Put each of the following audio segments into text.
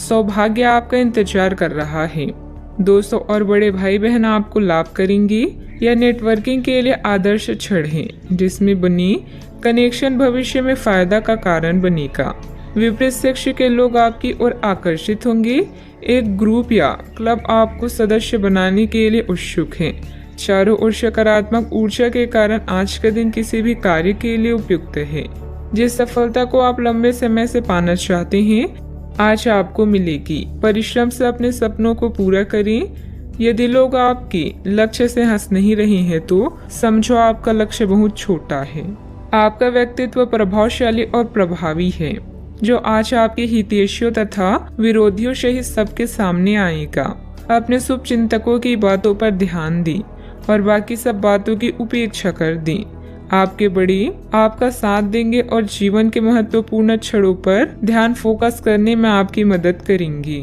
सौभाग्य आपका इंतजार कर रहा है। दोस्तों और बड़े भाई बहन आपको लाभ करेंगे। यह नेटवर्किंग के लिए आदर्श क्षण है, जिसमें बनी कनेक्शन भविष्य में फायदा का कारण बनेगा। विपरीत सेक्स के लोग आपकी ओर आकर्षित होंगे। एक ग्रुप या क्लब आपको सदस्य बनाने के लिए उत्सुक है। चारों ओर सकारात्मक ऊर्जा के कारण आज का दिन किसी भी कार्य के लिए उपयुक्त है। जिस सफलता को आप लंबे समय से पाना चाहते हैं, आज आपको मिलेगी। परिश्रम से अपने सपनों को पूरा करें। यदि लोग आपके लक्ष्य से हंस नहीं रहे हैं तो समझो आपका लक्ष्य बहुत छोटा है। आपका व्यक्तित्व प्रभावशाली और प्रभावी है, जो आज आपके हितैषियों तथा विरोधियों सहित सबके सामने आएगा। अपने शुभ चिंतकों की बातों पर ध्यान दें और बाकी सब बातों की उपेक्षा कर दें। आपके बड़े आपका साथ देंगे और जीवन के महत्वपूर्ण क्षणों पर ध्यान फोकस करने में आपकी मदद करेंगे।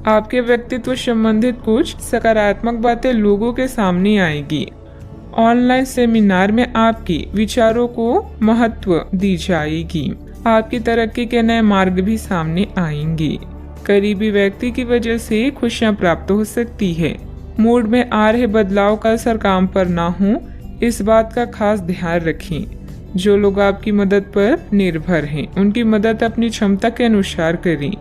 आपके व्यक्तित्व संबंधित कुछ सकारात्मक बातें लोगों के सामने आएगी। ऑनलाइन सेमिनार में आपके विचारों को महत्व दी जाएगी। आपकी तरक्की के नए मार्ग भी सामने आएंगे। करीबी व्यक्ति की वजह से खुशियां प्राप्त हो सकती है। मूड में आ रहे बदलाव का असर काम पर ना हो, इस बात का खास ध्यान रखें। जो लोग आपकी मदद पर निर्भर हैं, उनकी मदद अपनी क्षमता के अनुसार करें।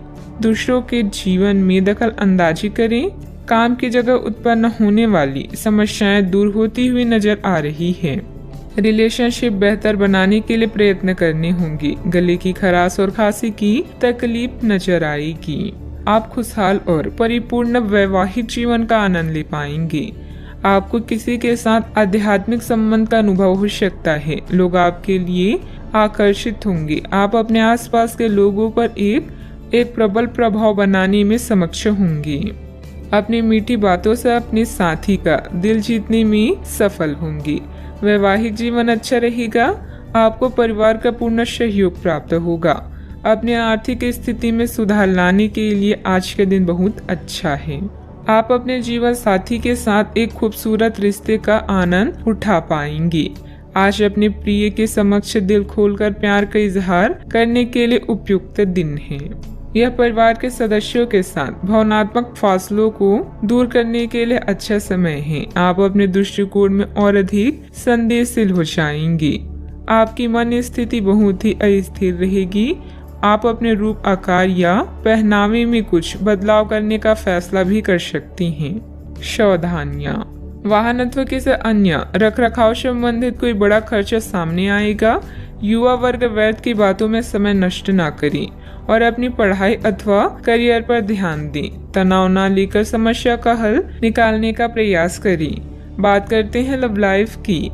दूसरों के जीवन में दखल अंदाजी करें। काम की जगह उत्पन्न होने वाली समस्याएं दूर होती हुई नजर आ रही है। रिलेशनशिप बेहतर बनाने के लिए प्रयत्न करने होंगे। गले की खराश और खांसी की तकलीफ नजर आएगी। आप खुशहाल और परिपूर्ण वैवाहिक जीवन का आनंद ले पाएंगे। आपको किसी के साथ आध्यात्मिक संबंध का अनुभव हो सकता है। लोग आपके लिए आकर्षित होंगे। आप अपने आसपास के लोगों पर एक प्रबल प्रभाव बनाने में सक्षम होंगे। अपनी मीठी बातों से अपने साथी का दिल जीतने में सफल होंगे। वैवाहिक जीवन अच्छा रहेगा। आपको परिवार का पूर्ण सहयोग प्राप्त होगा। अपने आर्थिक स्थिति में सुधार लाने के लिए आज का दिन बहुत अच्छा है। आप अपने जीवन साथी के साथ एक खूबसूरत रिश्ते का आनंद उठा पाएंगे। आज अपने प्रिय के समक्ष दिल खोलकर प्यार का इजहार करने के लिए उपयुक्त दिन है। यह परिवार के सदस्यों के साथ भावनात्मक फासलों को दूर करने के लिए अच्छा समय है। आप अपने दृष्टिकोण में और अधिक संवेदनशील हो जाएंगे। आपकी मन स्थिति बहुत ही अस्थिर रहेगी। आप अपने रूप, आकार या पहनावे में कुछ बदलाव करने का फैसला भी कर सकती हैं। सावधानियां, वाहनत्व के से अन्य रखरखाव संबंधित कोई बड़ा खर्चा सामने आएगा। युवा वर्ग व्यर्थ की बातों में समय नष्ट ना करें और अपनी पढ़ाई अथवा करियर पर ध्यान दें। तनाव न लेकर समस्या का हल निकालने का प्रयास करें। बात करते हैं लव लाइफ की।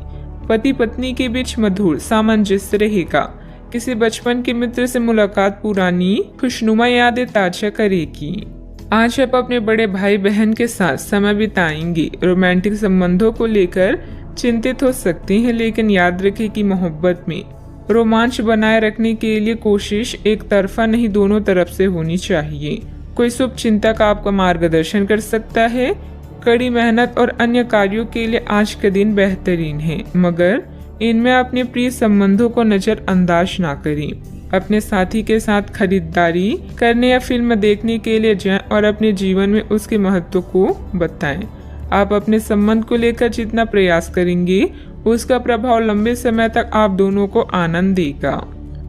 पति पत्नी के बीच मधुर सामंजस्य रहेगा। किसी बचपन के मित्र से मुलाकात पुरानी खुशनुमा यादें ताजा करेगी। आज आप अपने बड़े भाई बहन के साथ समय बिताएंगे। रोमांटिक संबंधों को लेकर चिंतित हो सकते हैं, लेकिन याद रखें कि मोहब्बत में रोमांच बनाए रखने के लिए कोशिश एक तरफा नहीं, दोनों तरफ से होनी चाहिए। कोई शुभ चिंतक आपका मार्गदर्शन कर सकता है। कड़ी मेहनत और अन्य कार्यों के लिए आज का दिन बेहतरीन है, मगर इनमें अपने प्रिय संबंधों को नजरअंदाज ना करें। अपने साथी के साथ खरीदारी करने या फिल्म देखने के लिए जाएं और अपने जीवन में उसके महत्व को बताएं। आप अपने संबंध को लेकर जितना प्रयास करेंगे, उसका प्रभाव लंबे समय तक आप दोनों को आनंद देगा।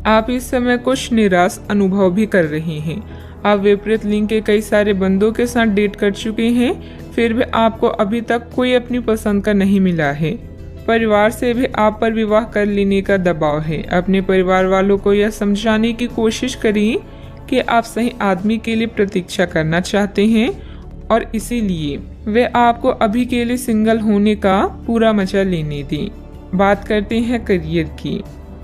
आप इस समय कुछ निराश अनुभव भी कर रहे हैं। आप विपरीत लिंग के कई सारे बंदों के साथ डेट कर चुके हैं, फिर भी आपको अभी तक कोई अपनी पसंद का नहीं मिला है। परिवार से भी आप पर विवाह कर लेने का दबाव है। अपने परिवार वालों को यह समझाने की कोशिश करें कि आप सही आदमी के लिए प्रतीक्षा करना चाहते हैं और इसीलिए वे आपको अभी के लिए सिंगल होने का पूरा मजा लेने दें। बात करते हैं करियर की।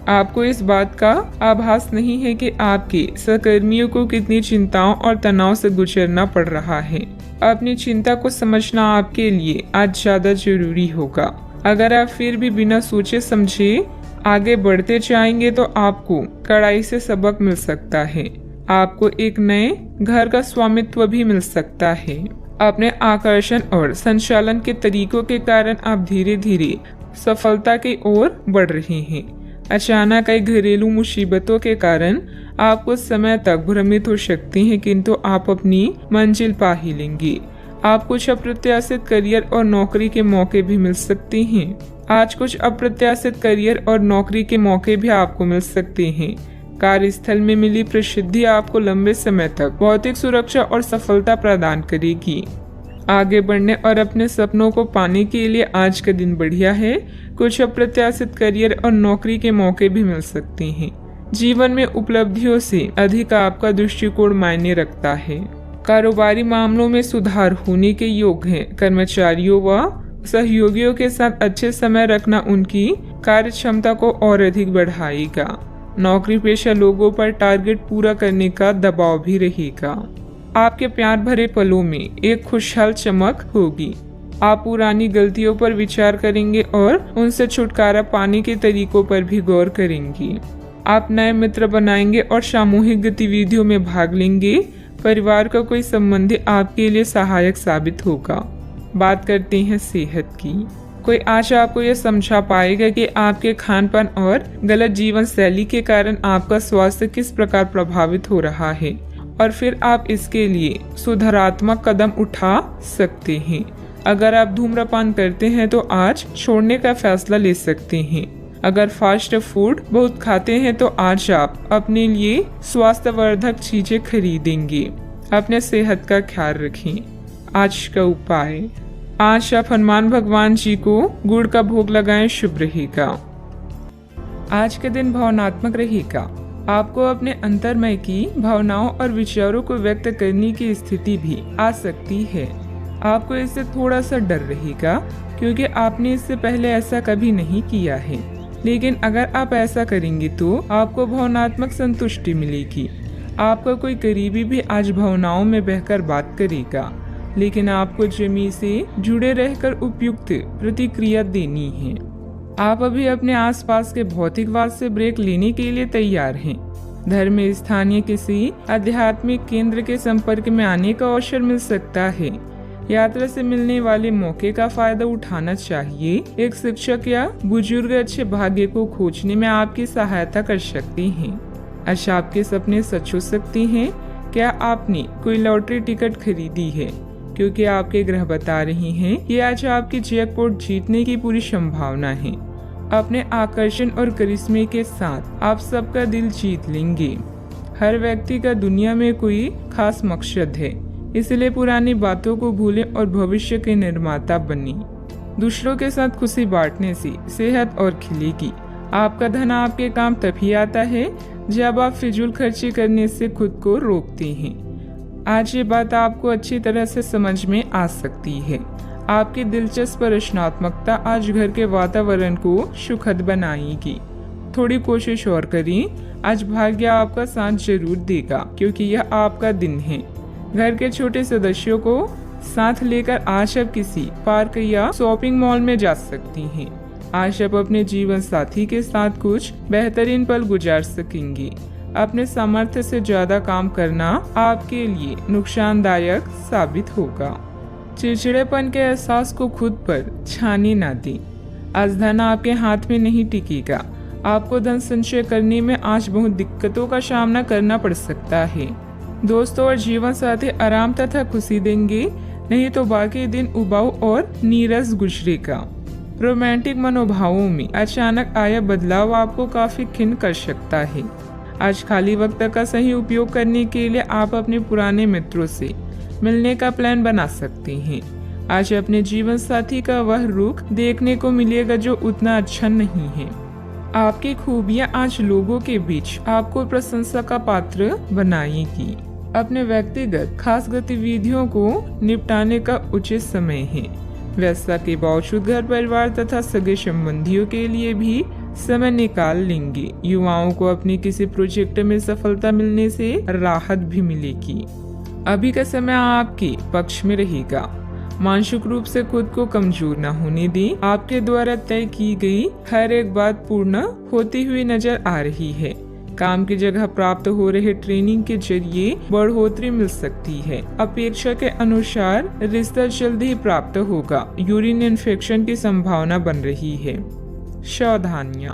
आपको इस बात का आभास नहीं है कि आपके सहकर्मियों को कितनी चिंताओं और तनाव से गुजरना पड़ रहा है। अपनी चिंता को समझना आपके लिए आज ज्यादा जरूरी होगा। अगर आप फिर भी बिना सोचे समझे आगे बढ़ते जाएंगे तो आपको कड़ाई से सबक मिल सकता है। आपको एक नए घर का स्वामित्व भी मिल सकता है। अपने आकर्षण और संचालन के तरीकों के कारण आप धीरे धीरे सफलता की ओर बढ़ रहे हैं। अचानक कई घरेलू मुसीबतों के कारण आप कुछ समय तक भ्रमित हो सकते हैं, किंतु आप अपनी मंजिल पा ही लेंगे। आप कुछ अप्रत्याशित करियर और नौकरी के मौके भी मिल सकते हैं। आज कुछ अप्रत्याशित करियर और नौकरी के मौके भी आपको मिल सकते हैं। कार्यस्थल में मिली प्रसिद्धि आपको लंबे समय तक भौतिक सुरक्षा और सफलता प्रदान करेगी। आगे बढ़ने और अपने सपनों को पाने के लिए आज का दिन बढ़िया है। कुछ अप्रत्याशित करियर और नौकरी के मौके भी मिल सकते हैं। जीवन में उपलब्धियों से अधिक आपका दृष्टिकोण मायने रखता है। कारोबारी मामलों में सुधार होने के योग हैं। कर्मचारियों व सहयोगियों के साथ अच्छे समय रखना उनकी कार्य क्षमता को और अधिक बढ़ाएगा। नौकरी पेशा लोगों पर टारगेट पूरा करने का दबाव भी रहेगा। आपके प्यार भरे पलों में एक खुशहाल चमक होगी। आप पुरानी गलतियों पर विचार करेंगे और उनसे छुटकारा पाने के तरीकों पर भी गौर करेंगे। आप नए मित्र बनाएंगे और सामूहिक गतिविधियों में भाग लेंगे। परिवार का कोई संबंधी आपके लिए सहायक साबित होगा। बात करते हैं सेहत की। कोई आज आपको यह समझा पाएगा कि आपके खानपान और गलत जीवन शैली के कारण आपका स्वास्थ्य किस प्रकार प्रभावित हो रहा है, और फिर आप इसके लिए सुधारात्मक कदम उठा सकते हैं। अगर आप धूम्रपान करते हैं तो आज छोड़ने का फैसला ले सकते हैं। अगर फास्ट फूड बहुत खाते हैं तो आज आप अपने लिए स्वास्थ्यवर्धक चीजें खरीदेंगे। अपने सेहत का ख्याल रखें। आज का उपाय, आज आप हनुमान भगवान जी को गुड़ का भोग लगाएं, शुभ रहेगा। आज का दिन भावनात्मक रहेगा। आपको अपने अंतर्मय की भावनाओं और विचारों को व्यक्त करने की स्थिति भी आ सकती है। आपको इससे थोड़ा सा डर रहेगा क्योंकि आपने इससे पहले ऐसा कभी नहीं किया है, लेकिन अगर आप ऐसा करेंगे तो आपको भावनात्मक संतुष्टि मिलेगी। आपका कोई करीबी भी आज भावनाओं में बहकर बात करेगा, लेकिन आपको जमी से जुड़े रहकर उपयुक्त प्रतिक्रिया देनी है। आप अभी अपने आसपास के भौतिकवाद से ब्रेक लेने के लिए तैयार हैं। धर्म में स्थानीय किसी आध्यात्मिक केंद्र के संपर्क में आने का अवसर मिल सकता है। यात्रा से मिलने वाले मौके का फायदा उठाना चाहिए। एक शिक्षक या बुजुर्ग अच्छे भाग्य को खोजने में आपकी सहायता कर सकते हैं। अच्छा, आपके सपने सच हो सकते हैं। क्या आपने कोई लॉटरी टिकट खरीदी है? क्योंकि आपके ग्रह बता रहे हैं कि आज आपकी जैकपॉट जीतने की पूरी संभावना है। अपने आकर्षण और करिश्मे के साथ आप सबका दिल जीत लेंगे। हर व्यक्ति का दुनिया में कोई खास मकसद है, इसलिए पुरानी बातों को भूलें और भविष्य के निर्माता बनें। दूसरों के साथ खुशी बांटने से सेहत और खिलेगी। आपका धन आपके काम तभी आता है जब आप फिजूल खर्ची करने से खुद को रोकते हैं। आज ये बात आपको अच्छी तरह से समझ में आ सकती है। आपकी दिलचस्प रचनात्मकता आज घर के वातावरण को सुखद बनाएगी। थोड़ी कोशिश और करें। आज भाग्य आपका साथ जरूर देगा क्योंकि यह आपका दिन है। घर के छोटे सदस्यों को साथ लेकर आज आप किसी पार्क या शॉपिंग मॉल में जा सकती हैं। आज आप अपने जीवन साथी के साथ कुछ बेहतरीन पल गुजार सकेंगे। अपने सामर्थ्य से ज्यादा काम करना आपके लिए नुकसानदायक साबित होगा। चिड़चिड़ेपन के एहसास को खुद पर छाने ना दें। आज धन आपके हाथ में नहीं टिकेगा। आपको धन संचय करने में आज बहुत दिक्कतों का सामना करना पड़ सकता है। दोस्तों और जीवन साथी आराम तथा खुशी देंगे, नहीं तो बाकी दिन उबाऊ और नीरस गुजरेगा। रोमांटिक मनोभावों में अचानक आया बदलाव आपको काफी खिन्न कर सकता है। आज खाली वक्त का सही उपयोग करने के लिए आप अपने पुराने मित्रों से मिलने का प्लान बना सकते हैं। आज अपने जीवन साथी का वह रुख देखने को मिलेगा जो उतना अच्छा नहीं है। आपकी खूबियां आज लोगों के बीच आपको प्रशंसा का पात्र बनाएगी। अपने व्यक्तिगत खास गतिविधियों को निपटाने का उचित समय है। व्यस्तता के बावजूद घर परिवार तथा सगे संबंधियों के लिए भी समय निकाल लेंगे। युवाओं को अपने किसी प्रोजेक्ट में सफलता मिलने से राहत भी मिलेगी। अभी का समय आपके पक्ष में रहेगा। मानसिक रूप से खुद को कमजोर न होने दें। आपके द्वारा तय की गई हर एक बात पूर्ण होती हुई नजर आ रही है। काम की जगह प्राप्त हो रहे ट्रेनिंग के जरिए बढ़ोतरी मिल सकती है। अपेक्षा के अनुसार रिश्ता जल्द ही प्राप्त होगा। यूरिन इन्फेक्शन की संभावना बन रही है। सावधानियां।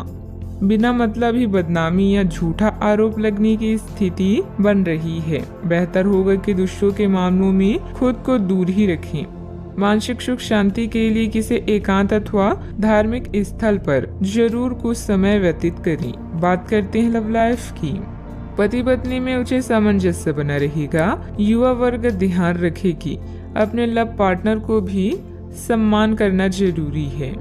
बिना मतलब ही बदनामी या झूठा आरोप लगने की स्थिति बन रही है। बेहतर होगा कि दूसरों के मामलों में खुद को दूर ही रखें। मानसिक सुख शांति के लिए किसी एकांत अथवा धार्मिक स्थल पर जरूर कुछ समय व्यतीत करें। बात करते हैं लव लाइफ की। पति पत्नी में उचित सामंजस्य बना रहेगा। युवा वर्ग ध्यान रखे कि अपने लव पार्टनर को भी सम्मान करना जरूरी है।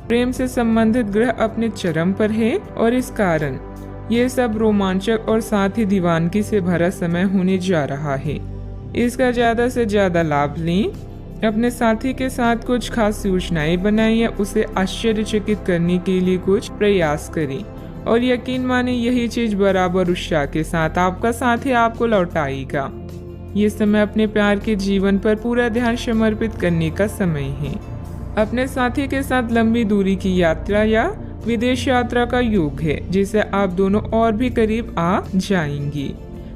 प्रेम से संबंधित ग्रह अपने चरम पर है और इस कारण ये सब रोमांचक और साथ ही दीवानगी से भरा समय होने जा रहा है। इसका ज्यादा से ज्यादा लाभ लें। अपने साथी के साथ कुछ खास योजनाएं बनाएं या उसे आश्चर्यचकित करने के लिए कुछ प्रयास करें और यकीन माने यही चीज बराबर उत्साह के साथ आपका साथी आपको लौटाएगा। ये समय अपने प्यार के जीवन पर पूरा ध्यान समर्पित करने का समय है। अपने साथी के साथ लंबी दूरी की यात्रा या विदेश यात्रा का योग है, जिससे आप दोनों और भी करीब आ जाएंगे।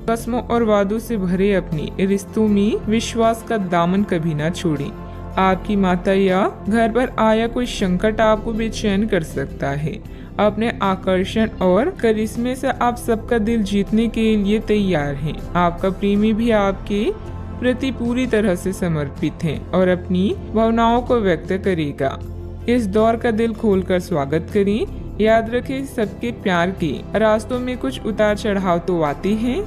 कसमों और वादों से भरे अपने रिश्तों में विश्वास का दामन कभी ना छोड़ें। आपकी माता या घर पर आया कोई संकट आपको बेचैन कर सकता है। अपने आकर्षण और करिश्मे से आप सबका दिल जीतने के लिए तैयार हैं। आपका प्रेमी भी आपके प्रति पूरी तरह से समर्पित है और अपनी भावनाओं को व्यक्त करेगा। इस दौर का दिल खोलकर स्वागत करें। याद रखें, सबके प्यार के रास्तों में कुछ उतार चढ़ाव तो आते हैं,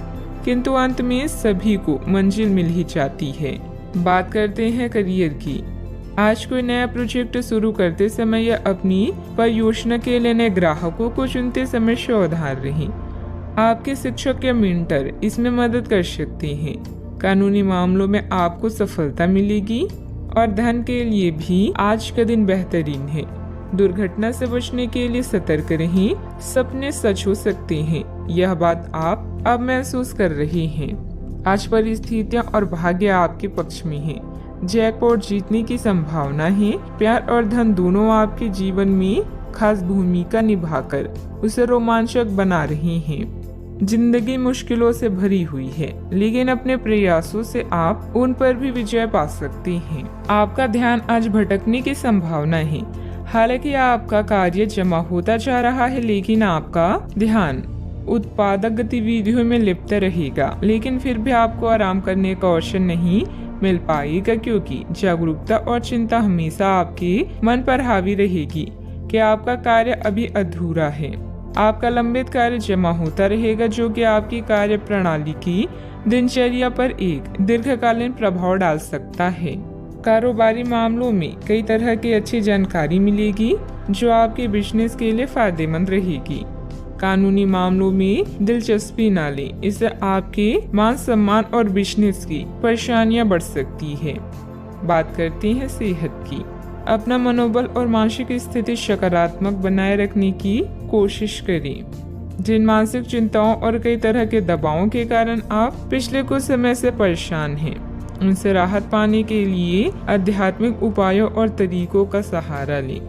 किंतु अंत में सभी को मंजिल मिल ही जाती है। बात करते हैं करियर की। आज कोई नया प्रोजेक्ट शुरू करते समय या अपनी परियोजना के लिए नए ग्राहकों को चुनते समय सावधान रहें। आपके शिक्षक या मेंटर इसमें मदद कर सकते हैं। कानूनी मामलों में आपको सफलता मिलेगी और धन के लिए भी आज का दिन बेहतरीन है। दुर्घटना से बचने के लिए सतर्क रहें। सपने सच हो सकते हैं, यह बात आप अब महसूस कर रहे हैं। आज परिस्थितियां और भाग्य आपके पक्ष में है। जैकपॉट जीतने की संभावना है। प्यार और धन दोनों आपके जीवन में खास भूमिका निभाकर उसे रोमांचक बना रहे हैं। जिंदगी मुश्किलों से भरी हुई है, लेकिन अपने प्रयासों से आप उन पर भी विजय पा सकते हैं। आपका ध्यान आज भटकने की संभावना है। हालांकि आपका कार्य जमा होता जा रहा है, लेकिन आपका ध्यान उत्पादक गतिविधियों में लिप्त रहेगा। लेकिन फिर भी आपको आराम करने का अवसर नहीं मिल पाएगा, क्योंकि जागरूकता और चिंता हमेशा आपके मन पर हावी रहेगी कि आपका कार्य अभी अधूरा है। आपका लंबित कार्य जमा होता रहेगा, जो कि आपकी कार्य प्रणाली की दिनचर्या पर एक दीर्घकालीन प्रभाव डाल सकता है। कारोबारी मामलों में कई तरह की अच्छी जानकारी मिलेगी, जो आपके बिजनेस के लिए फायदेमंद रहेगी। कानूनी मामलों में दिलचस्पी न लें, इससे आपके मान सम्मान और बिजनेस की परेशानियां बढ़ सकती है। बात करते हैं सेहत की। अपना मनोबल और मानसिक स्थिति सकारात्मक बनाए रखने की कोशिश करें। जिन मानसिक चिंताओं और कई तरह के दबावों के कारण आप पिछले कुछ समय से परेशान हैं, उनसे राहत पाने के लिए आध्यात्मिक उपायों और तरीकों का सहारा लें।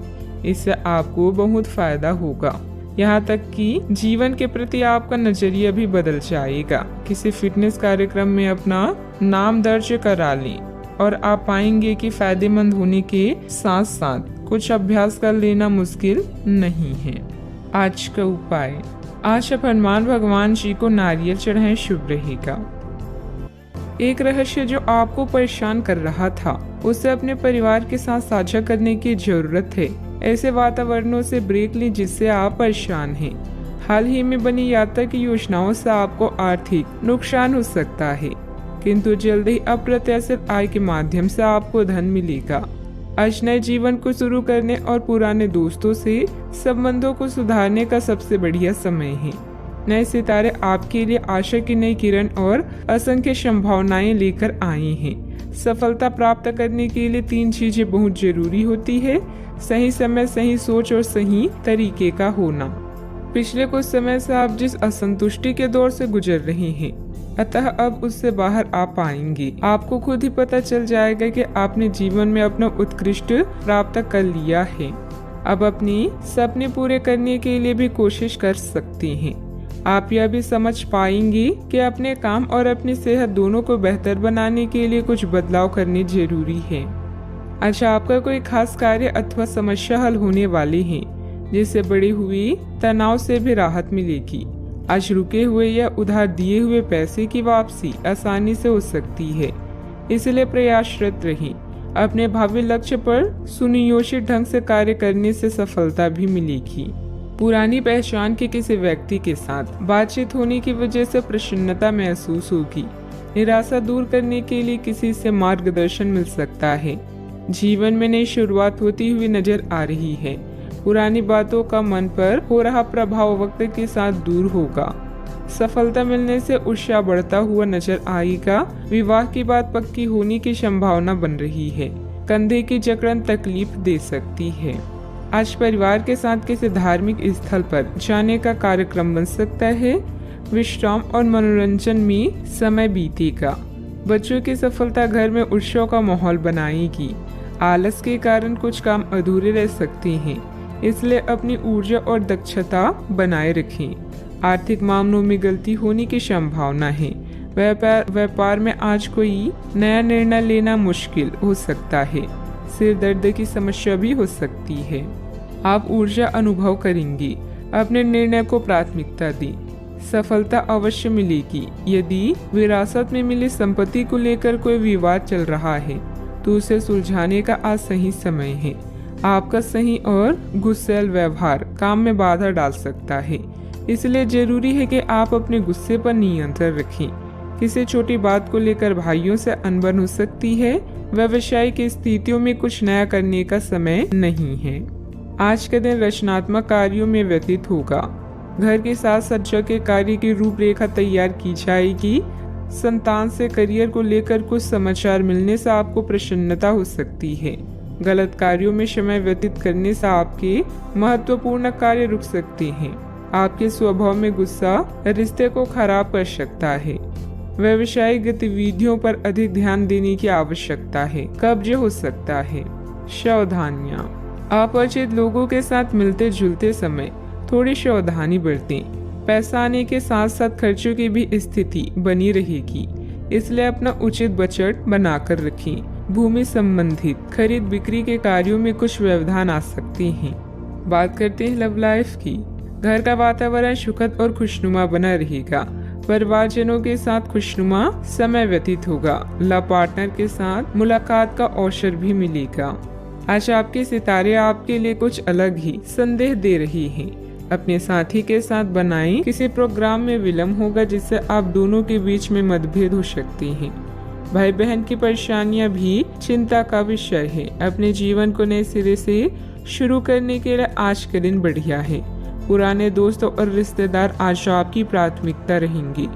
इससे आपको बहुत फायदा होगा। यहाँ तक कि जीवन के प्रति आपका नजरिया भी बदल जाएगा। किसी फिटनेस कार्यक्रम में अपना नाम दर्ज करा लें और आप पाएंगे कि फायदेमंद होने के साथ साथ कुछ अभ्यास कर लेना मुश्किल नहीं है। आज का उपाय, आज आप हनुमान भगवान जी को नारियल चढ़ाएं, शुभ रहेगा। एक रहस्य जो आपको परेशान कर रहा था, उसे अपने परिवार के साथ साझा करने की जरूरत है। ऐसे वातावरणों से ब्रेक लें जिससे आप परेशान हैं। हाल ही में बनी यात्रा की योजनाओं से आपको आर्थिक नुकसान हो सकता है, किंतु जल्द ही अप्रत्याशित आय के माध्यम से आपको धन मिलेगा। आज नए जीवन को शुरू करने और पुराने दोस्तों से संबंधों को सुधारने का सबसे बढ़िया समय है। नए सितारे आपके लिए आशा की नई किरण और असंख्य संभावनाएं लेकर आए हैं। सफलता प्राप्त करने के लिए 3 चीजें बहुत जरूरी होती है: सही समय, सही सोच और सही तरीके का होना। पिछले कुछ समय से आप जिस असंतुष्टि के दौर से गुजर रहे हैं, अतः अब उससे बाहर आ पाएंगे। आपको खुद ही पता चल जाएगा कि आपने जीवन में अपना उत्कृष्ट प्राप्त कर लिया है। अब अपने सपने पूरे करने के लिए भी कोशिश कर सकते हैं। आप यह भी समझ पाएंगे कि अपने काम और अपनी सेहत दोनों को बेहतर बनाने के लिए कुछ बदलाव करने जरूरी है। अच्छा, आपका कोई खास कार्य अथवा समस्या हल होने वाली है, जिससे बढ़ी हुई तनाव से भी राहत मिलेगी। आज रुके हुए या उधार दिए हुए पैसे की वापसी आसानी से हो सकती है, इसलिए प्रयासरत रहें। अपने भावी लक्ष्य पर सुनियोजित ढंग से कार्य करने से सफलता भी मिलेगी। पुरानी पहचान के किसी व्यक्ति के साथ बातचीत होने की वजह से प्रसन्नता महसूस होगी। निराशा दूर करने के लिए किसी से मार्गदर्शन मिल सकता है। जीवन में नई शुरुआत होती हुई नजर आ रही है। पुरानी बातों का मन पर हो रहा प्रभाव वक्त के साथ दूर होगा। सफलता मिलने से उत्साह बढ़ता हुआ नजर आएगा। विवाह की बात पक्की होने की संभावना बन रही है। कंधे की जकड़न तकलीफ दे सकती है। आज परिवार के साथ किसी धार्मिक स्थल पर जाने का कार्यक्रम बन सकता है। विश्राम और मनोरंजन में समय बीतेगा। बच्चों की सफलता घर में उत्सव का माहौल बनाएगी। आलस के कारण कुछ काम अधूरे रह सकते हैं, इसलिए अपनी ऊर्जा और दक्षता बनाए रखें। आर्थिक मामलों में गलती होने की संभावना है। व्यापार में आज कोई नया निर्णय लेना मुश्किल हो सकता है। सिर दर्द की समस्या भी हो सकती है। आप ऊर्जा अनुभव करेंगे। अपने निर्णय को प्राथमिकता दें। सफलता अवश्य मिलेगी। यदि विरासत में मिली संपत्ति को लेकर कोई विवाद चल रहा है तो उसे सुलझाने का आज सही समय है। आपका सही और गुस्सैल व्यवहार काम में बाधा डाल सकता है, इसलिए जरूरी है कि आप अपने गुस्से पर नियंत्रण रखें। किसी छोटी बात को लेकर भाइयों से अनबन हो सकती है। व्यावसायिक स्थितियों में कुछ नया करने का समय नहीं है। आज का दिन रचनात्मक कार्यों में व्यतीत होगा। घर के साथ सज्जा के कार्य की रूपरेखा तैयार की जाएगी। संतान से करियर को लेकर कुछ समाचार मिलने से आपको प्रसन्नता हो सकती है। गलत कार्यों में समय व्यतीत करने से आपके महत्वपूर्ण कार्य रुक सकते हैं। आपके स्वभाव में गुस्सा रिश्ते को खराब कर सकता है। व्यावसायिक गतिविधियों पर अधिक ध्यान देने की आवश्यकता है। कब्ज हो सकता है। सावधानियां। अपरिचित लोगों के साथ मिलते जुलते समय थोड़ी सावधानी बरतें। पैसा आने के साथ साथ खर्चों की भी स्थिति बनी रहेगी, इसलिए अपना उचित बजट बनाकर रखें। भूमि संबंधित खरीद बिक्री के कार्यों में कुछ व्यवधान आ सकते हैं। बात करते हैं लव लाइफ की। घर का वातावरण सुखद और खुशनुमा बना रहेगा। परिवारजनों के साथ खुशनुमा समय व्यतीत होगा। लव पार्टनर के साथ मुलाकात का अवसर भी मिलेगा। आज आपके सितारे आपके लिए कुछ अलग ही संदेश दे रही हैं। अपने साथी के साथ बनाएं। किसी प्रोग्राम में विलम्ब होगा जिससे आप दोनों के बीच में मतभेद हो सकते हैं। भाई बहन की परेशानियां भी चिंता का विषय है। अपने जीवन को नए सिरे से शुरू करने के लिए आज का दिन बढ़िया है। पुराने दोस्तों और रिश्तेदार आज आपकी प्राथमिकता रहेंगी।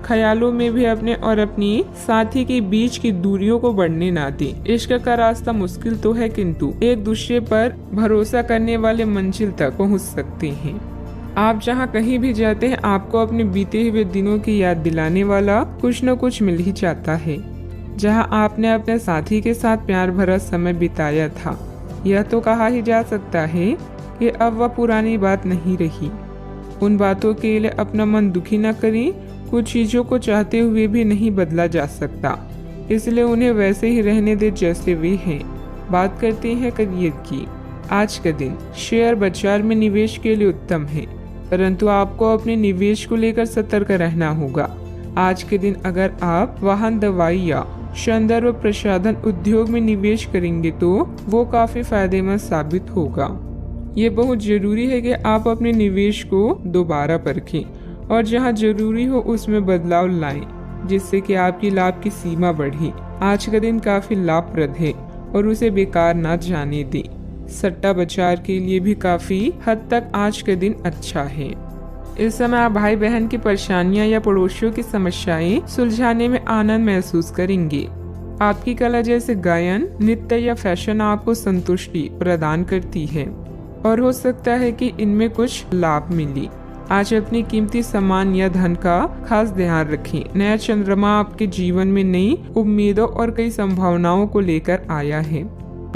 ख्यालों में भी अपने और अपनी साथी के बीच की दूरियों को बढ़ने ना दें। इश्क का रास्ता मुश्किल तो है, किंतु एक दूसरे पर भरोसा करने वाले मंजिल तक पहुंच सकते हैं। आप जहां कहीं भी जाते हैं आपको अपने बीते हुए दिनों की याद दिलाने वाला कुछ न कुछ मिल ही जाता है। जहां आपने अपने साथी के साथ प्यार भरा समय बिताया था, यह तो कहा ही जा सकता है कि अब वह पुरानी बात नहीं रही। उन बातों के लिए अपना मन दुखी न करें। कुछ चीजों को चाहते हुए भी नहीं बदला जा सकता, इसलिए उन्हें वैसे ही रहने दे जैसे वे हैं। बात करते हैं करियर की। आज का दिन शेयर बाजार में निवेश के लिए उत्तम है, परंतु आपको अपने निवेश को लेकर सतर्क रहना होगा। आज के दिन अगर आप वाहन, दवाई या सौंदर्य प्रसाधन उद्योग में निवेश करेंगे तो वो काफी फायदेमंद साबित होगा। ये बहुत जरूरी है कि आप अपने निवेश को दोबारा परखें और जहां जरूरी हो उसमें बदलाव लाएं, जिससे कि आपकी लाभ की सीमा बढ़े। आज का दिन काफी लाभप्रद है और उसे बेकार ना जाने दें। सट्टा बाजार के लिए भी काफी हद तक आज का दिन अच्छा है। इस समय आप भाई बहन की परेशानियां या पड़ोसियों की समस्याएं सुलझाने में आनंद महसूस करेंगे। आपकी कला जैसे गायन, नृत्य या फैशन आपको संतुष्टि प्रदान करती है और हो सकता है कि इनमें कुछ लाभ मिले। आज अपनी कीमती सामान या धन का खास ध्यान रखें। नया चंद्रमा आपके जीवन में नई उम्मीदों और कई संभावनाओं को लेकर आया है।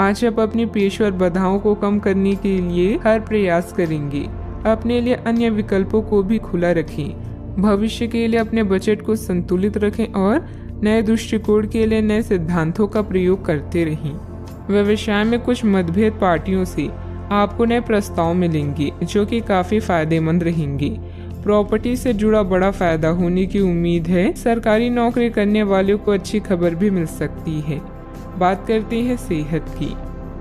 आज आप अपनी पेशेवर बाधाओं को कम करने के लिए हर प्रयास करेंगे। अपने लिए अन्य विकल्पों को भी खुला रखें। भविष्य के लिए अपने बजट को संतुलित रखें और नए दृष्टिकोण के लिए नए सिद्धांतों का प्रयोग करते रहें। व्यवसाय में कुछ मतभेद पार्टियों से आपको नए प्रस्ताव मिलेंगे जो कि काफी फायदेमंद रहेंगे। प्रॉपर्टी से जुड़ा बड़ा फायदा होने की उम्मीद है। सरकारी नौकरी करने वालों को अच्छी खबर भी मिल सकती है। बात करते हैं सेहत की।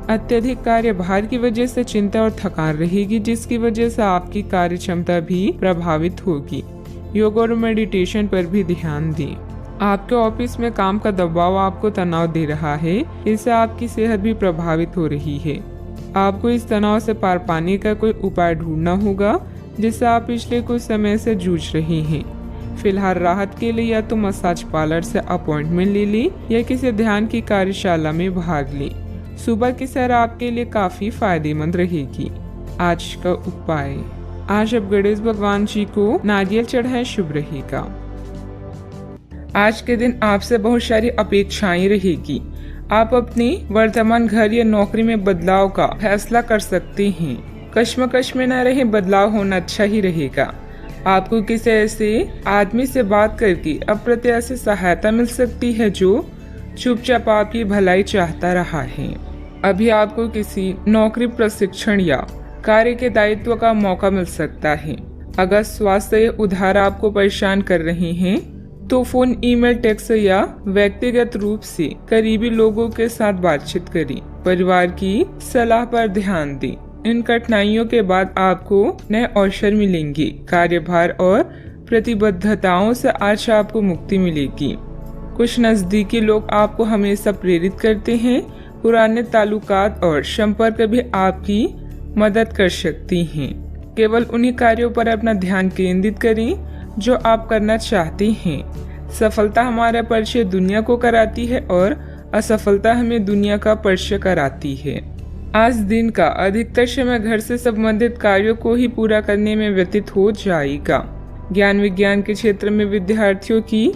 अत्यधिक कार्यभार की वजह से चिंता और थकान रहेगी, जिसकी वजह से आपकी कार्य क्षमता भी प्रभावित होगी। योग और मेडिटेशन पर भी ध्यान दें। आपके ऑफिस में काम का दबाव आपको तनाव दे रहा है, इससे आपकी सेहत भी प्रभावित हो रही है। आपको इस तनाव से पार पाने का कोई उपाय ढूंढना होगा जिससे आप पिछले कुछ समय से जूझ रहे हैं। फिलहाल राहत के लिए या तो मसाज पार्लर से अपॉइंटमेंट ले लें या किसी ध्यान की कार्यशाला में भाग लें। सुबह की सैर आपके लिए काफी फायदेमंद रहेगी। आज का उपाय, आज आप गणेश भगवान जी को नारियल चढ़ाएं, शुभ रहेगा। आज के दिन आपसे बहुत सारी अपेक्षाएं रहेगी। आप अपनी वर्तमान घर या नौकरी में बदलाव का फैसला कर सकते हैं। कश्मकश में न रहे, बदलाव होना अच्छा ही रहेगा। आपको किसी ऐसे आदमी से बात करके अप्रत्याशित सहायता मिल सकती है जो चुपचाप आपकी भलाई चाहता रहा है। अभी आपको किसी नौकरी प्रशिक्षण या कार्य के दायित्व का मौका मिल सकता है। अगर स्वास्थ्य उधार आपको परेशान कर रहे हैं तो फोन, ईमेल, टेक्स्ट या व्यक्तिगत रूप से करीबी लोगों के साथ बातचीत करें। परिवार की सलाह पर ध्यान दें। इन कठिनाइयों के बाद आपको नए अवसर मिलेंगे। कार्यभार और प्रतिबद्धताओं से आज आपको मुक्ति मिलेगी। कुछ नजदीकी लोग आपको हमेशा प्रेरित करते हैं। पुराने ताल्लुकात और संपर्क भी आपकी मदद कर सकती हैं। केवल उन्हीं कार्यों पर अपना ध्यान केंद्रित करें जो आप करना चाहते हैं। सफलता हमारा परिचय दुनिया को कराती है और असफलता हमें दुनिया का परिचय कराती है। आज दिन का अधिकतर समय घर से संबंधित कार्यों को ही पूरा करने में व्यतीत हो जाएगा। ज्ञान विज्ञान के क्षेत्र में विद्यार्थियों की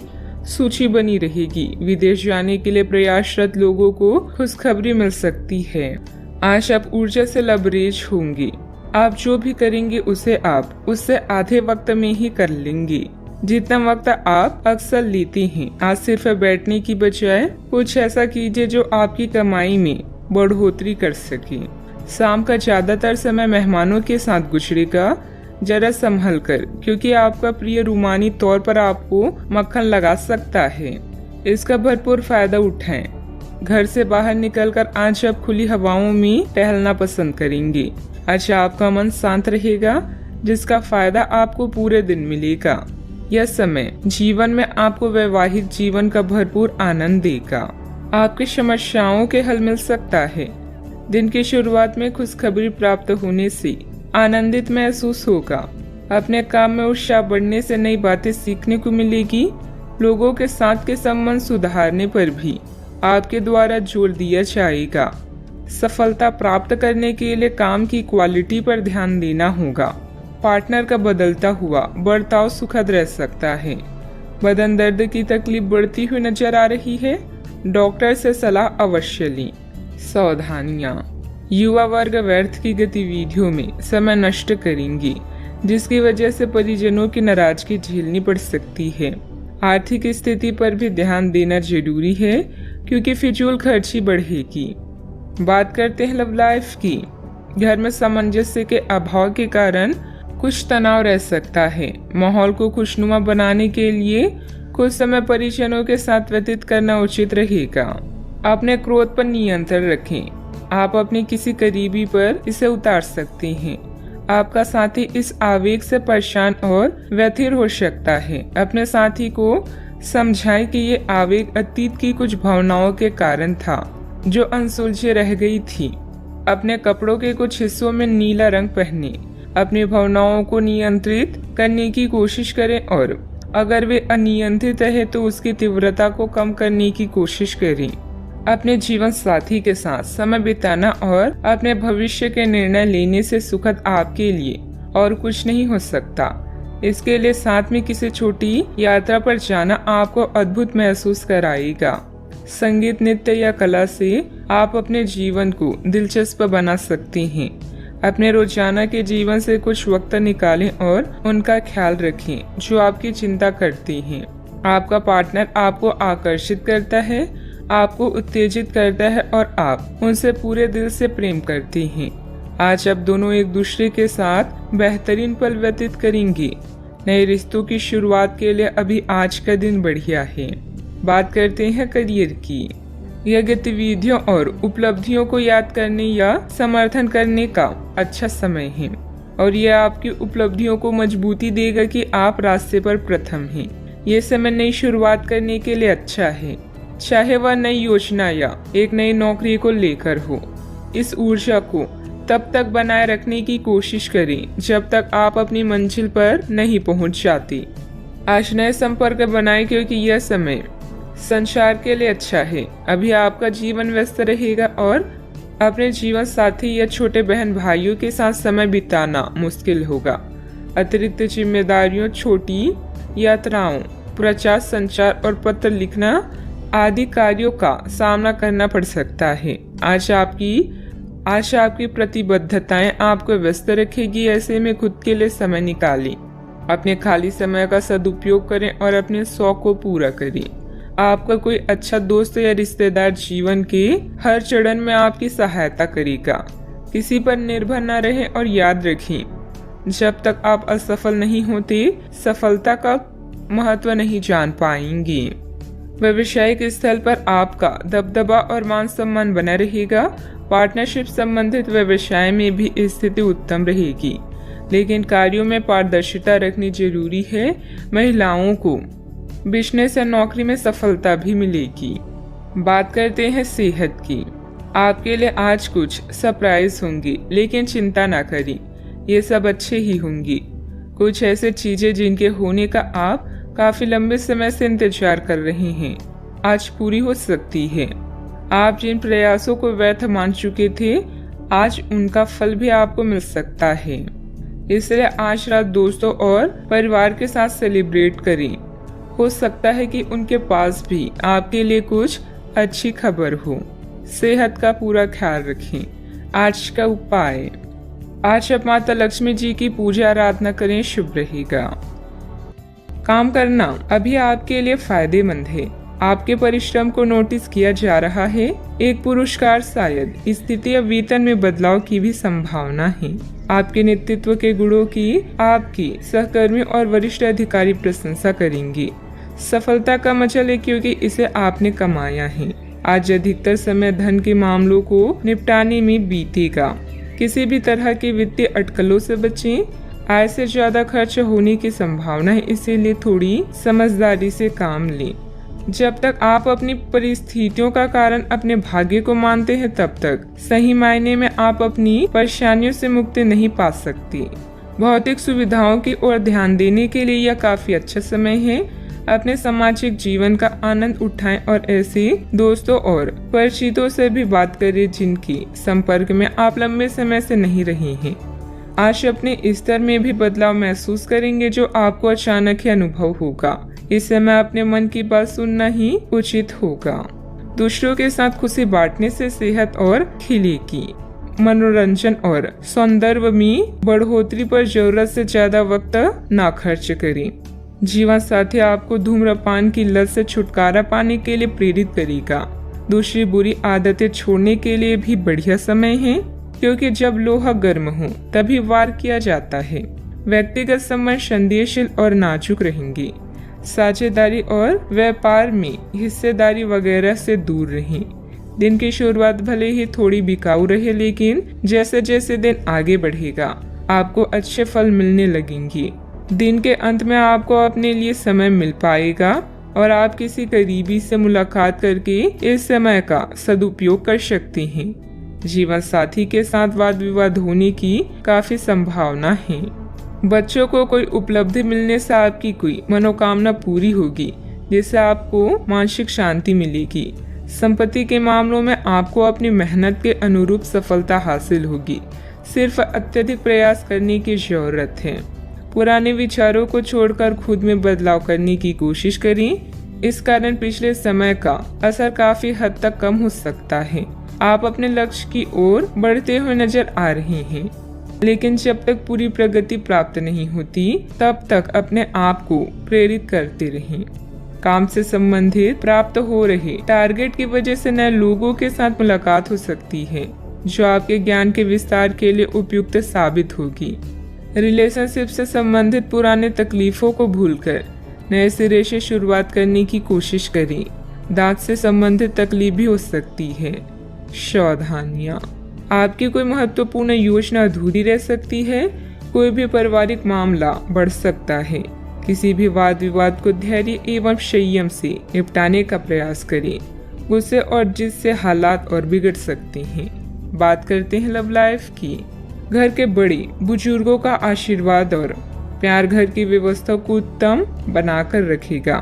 सूची बनी रहेगी। विदेश जाने के लिए प्रयासरत लोगों को खुशखबरी मिल सकती है। आज आप ऊर्जा से लबरेज होंगे। आप जो भी करेंगे उसे आप उससे आधे वक्त में ही कर लेंगे जितना वक्त आप अक्सर लेते हैं। आज सिर्फ बैठने की बजाय कुछ ऐसा कीजिए जो आपकी कमाई में बढ़ोतरी कर सके। शाम का ज्यादातर समय मेहमानों के साथ गुजरेगा। जरा संभल कर, क्योंकि आपका प्रिय रूमानी तौर पर आपको मक्खन लगा सकता है। इसका भरपूर फायदा उठाएं। घर से बाहर निकलकर आज आप खुली हवाओं में टहलना पसंद करेंगे। आज आपका मन शांत रहेगा, जिसका फायदा आपको पूरे दिन मिलेगा। यह समय जीवन में आपको वैवाहिक जीवन का भरपूर आनंद देगा। आपकी समस्याओं के हल मिल सकता है। दिन की शुरुआत में खुशखबरी प्राप्त होने से आनंदित महसूस होगा। अपने काम में उत्साह बढ़ने से नई बातें सीखने को मिलेगी। लोगों के साथ के संबंध सुधारने पर भी आपके द्वारा जोर दिया जाएगा। सफलता प्राप्त करने के लिए काम की क्वालिटी पर ध्यान देना होगा। पार्टनर का बदलता हुआ बर्ताव सुखद रह सकता है। बदन दर्द की तकलीफ बढ़ती हुई नजर आ रही है। डॉक्टर से सलाह अवश्य लें। सावधानियां, युवा वर्ग व्यर्थ की गतिविधियों में समय नष्ट करेंगे, जिसकी वजह से परिजनों की नाराजगी झेलनी पड़ सकती है। आर्थिक स्थिति पर भी ध्यान देना जरूरी है, क्योंकि फिजूल खर्ची बढ़ेगी। बात करते हैं लव लाइफ की। घर में सामंजस्य के अभाव के कारण कुछ तनाव रह सकता है। माहौल को खुशनुमा बनाने के लिए कुछ समय परिजनों के साथ व्यतीत करना उचित रहेगा। अपने क्रोध पर नियंत्रण रखें। आप अपने किसी करीबी पर इसे उतार सकते हैं। आपका साथी इस आवेग से परेशान और व्यथित हो सकता है। अपने साथी को समझाएं कि ये आवेग अतीत की कुछ भावनाओं के कारण था जो अनसुलझे रह गई थी। अपने कपड़ों के कुछ हिस्सों में नीला रंग पहने। अपनी भावनाओं को नियंत्रित करने की कोशिश करें और अगर वे अनियंत्रित है तो उसकी तीव्रता को कम करने की कोशिश करें। अपने जीवन साथी के साथ समय बिताना और अपने भविष्य के निर्णय लेने से सुखद आपके लिए और कुछ नहीं हो सकता। इसके लिए साथ में किसी छोटी यात्रा पर जाना आपको अद्भुत महसूस कराएगा। संगीत, नृत्य या कला से आप अपने जीवन को दिलचस्प बना सकते हैं। अपने रोजाना के जीवन से कुछ वक्त निकालें और उनका ख्याल रखें जो आपकी चिंता करती हैं। आपका पार्टनर आपको आकर्षित करता है, आपको उत्तेजित करता है और आप उनसे पूरे दिल से प्रेम करते हैं। आज आप दोनों एक दूसरे के साथ बेहतरीन पल व्यतीत करेंगे। नए रिश्तों की शुरुआत के लिए अभी आज का दिन बढ़िया है। बात करते हैं करियर की। यह गतिविधियों और उपलब्धियों को याद करने या समर्थन करने का अच्छा समय है और यह आपकी उपलब्धियों को मजबूती देगा कि आप रास्ते पर प्रथम हैं। ये समय नई शुरुआत करने के लिए अच्छा है, चाहे वह नई योजना या एक नई नौकरी को लेकर हो। इस ऊर्जा को तब तक बनाए रखने की कोशिश करें जब तक आप अपनी मंजिल पर नहीं पहुंच जाती। आज नए संपर्क बनाएं क्योंकि यह समय संचार के लिए अच्छा है। अभी आपका जीवन व्यस्त रहेगा और अपने जीवन साथी या छोटे बहन भाइयों के साथ समय बिताना मुश्किल होगा। अतिरिक्त जिम्मेदारियों, छोटी यात्राओं, प्रचार संचार और पत्र लिखना आदि कार्यों का सामना करना पड़ सकता है। आज आपकी प्रतिबद्धताएं आपको व्यस्त रखेगी। ऐसे में खुद के लिए समय निकालें, अपने खाली समय का सदुपयोग करें और अपने शौक को पूरा करें। आपका कोई अच्छा दोस्त या रिश्तेदार जीवन के हर चरण में आपकी सहायता करेगा। किसी पर निर्भर न रहें और याद रखें, जब तक आप असफल नहीं होते सफलता का महत्व नहीं जान पाएंगे। व्यावसायिक स्थल पर आपका दबदबा और मान सम्मान बना रहेगा। पार्टनरशिप संबंधित व्यवसाय में भी स्थिति उत्तम रहेगी, लेकिन कार्यों में पारदर्शिता रखनी जरूरी है। महिलाओं को बिजनेस या नौकरी में सफलता भी मिलेगी। बात करते हैं सेहत की। आपके लिए आज कुछ सरप्राइज होंगी, लेकिन चिंता ना करें, ये सब अच्छे ही होंगी। कुछ ऐसे चीजें जिनके होने का आप काफी लंबे समय से इंतजार कर रहे हैं आज पूरी हो सकती है। आप जिन प्रयासों को व्यर्थ मान चुके थे आज उनका फल भी आपको मिल सकता है। इसलिए आज रात दोस्तों और परिवार के साथ सेलिब्रेट करें। हो सकता है कि उनके पास भी आपके लिए कुछ अच्छी खबर हो। सेहत का पूरा ख्याल रखें। आज का उपाय, आज आप माता लक्ष्मी जी की पूजा आराधना करें, शुभ रहेगा। काम करना अभी आपके लिए फायदेमंद है। आपके परिश्रम को नोटिस किया जा रहा है। एक पुरस्कार, शायद स्थिति या वेतन में बदलाव की भी संभावना है। आपके नेतृत्व के गुणों की आपकी सहकर्मी और वरिष्ठ अधिकारी प्रशंसा करेंगे। सफलता का मजा ले क्योंकि इसे आपने कमाया है। आज अधिकतर समय धन के मामलों को निपटाने में बीतेगा। किसी भी तरह के वित्तीय अटकलों से बचें। आय से ज्यादा खर्च होने की संभावना है, इसीलिए थोड़ी समझदारी से काम लें। जब तक आप अपनी परिस्थितियों का कारण अपने भाग्य को मानते हैं तब तक सही मायने में आप अपनी परेशानियों से मुक्ति नहीं पा सकती। भौतिक सुविधाओं की ओर ध्यान देने के लिए यह काफी अच्छा समय है। अपने सामाजिक जीवन का आनंद उठाएं और ऐसे दोस्तों और परिचितों से भी बात करें जिनकी संपर्क में आप लंबे समय से नहीं रहे हैं। आज अपने स्तर में भी बदलाव महसूस करेंगे जो आपको अचानक ही अनुभव होगा। इस समय अपने मन की बात सुनना ही उचित होगा। दूसरों के साथ खुशी बांटने से सेहत और खिलेगी। मनोरंजन और सौंदर्य में बढ़ोतरी पर जरूरत से ज्यादा वक्त ना खर्च करें। जीवन साथी आपको धूम्रपान की लत से छुटकारा पाने के लिए प्रेरित करेगा। दूसरी बुरी आदतें छोड़ने के लिए भी बढ़िया समय है, क्योंकि जब लोहा गर्म हो तभी वार किया जाता है। व्यक्तिगत संबंध संदेहशील और नाजुक रहेंगे। साझेदारी और व्यापार में हिस्सेदारी वगैरह से दूर रहें। दिन की शुरुआत भले ही थोड़ी बिकाऊ रहे, लेकिन जैसे जैसे दिन आगे बढ़ेगा आपको अच्छे फल मिलने लगेंगे। दिन के अंत में आपको अपने लिए समय मिल पाएगा और आप किसी करीबी से मुलाकात करके इस समय का सदुपयोग कर सकते हैं। जीवन साथी के साथ वाद विवाद होने की काफी संभावना है। बच्चों को कोई उपलब्धि मिलने से आपकी कोई मनोकामना पूरी होगी, जिससे आपको मानसिक शांति मिलेगी। संपत्ति के मामलों में आपको अपनी मेहनत के अनुरूप सफलता हासिल होगी। सिर्फ अत्यधिक प्रयास करने की जरूरत है। पुराने विचारों को छोड़कर खुद में बदलाव करने की कोशिश करें। इस कारण पिछले समय का असर काफी हद तक कम हो सकता है। आप अपने लक्ष्य की ओर बढ़ते हुए नजर आ रहे हैं, लेकिन जब तक पूरी प्रगति प्राप्त नहीं होती तब तक अपने आप को प्रेरित करते रहें। काम से संबंधित प्राप्त हो रहे टारगेट की वजह से नए लोगों के साथ मुलाकात हो सकती है। जो आपके ज्ञान के विस्तार के लिए उपयुक्त साबित होगी। रिलेशनशिप से संबंधित पुराने तकलीफों को भूलकर नए सिरे से शुरुआत करने की कोशिश करें। दांत से संबंधित तकलीफ भी हो सकती है। सावधानियां, आपकी कोई महत्वपूर्ण योजना अधूरी रह सकती है। कोई भी पारिवारिक मामला बढ़ सकता है। किसी भी वाद विवाद को धैर्य एवं संयम से निपटाने का प्रयास करें। गुस्से और जिद से हालात और बिगड़ सकते हैं। बात करते हैं लव लाइफ की। घर के बड़े बुजुर्गों का आशीर्वाद और प्यार घर की व्यवस्था को उत्तम बनाकर रखेगा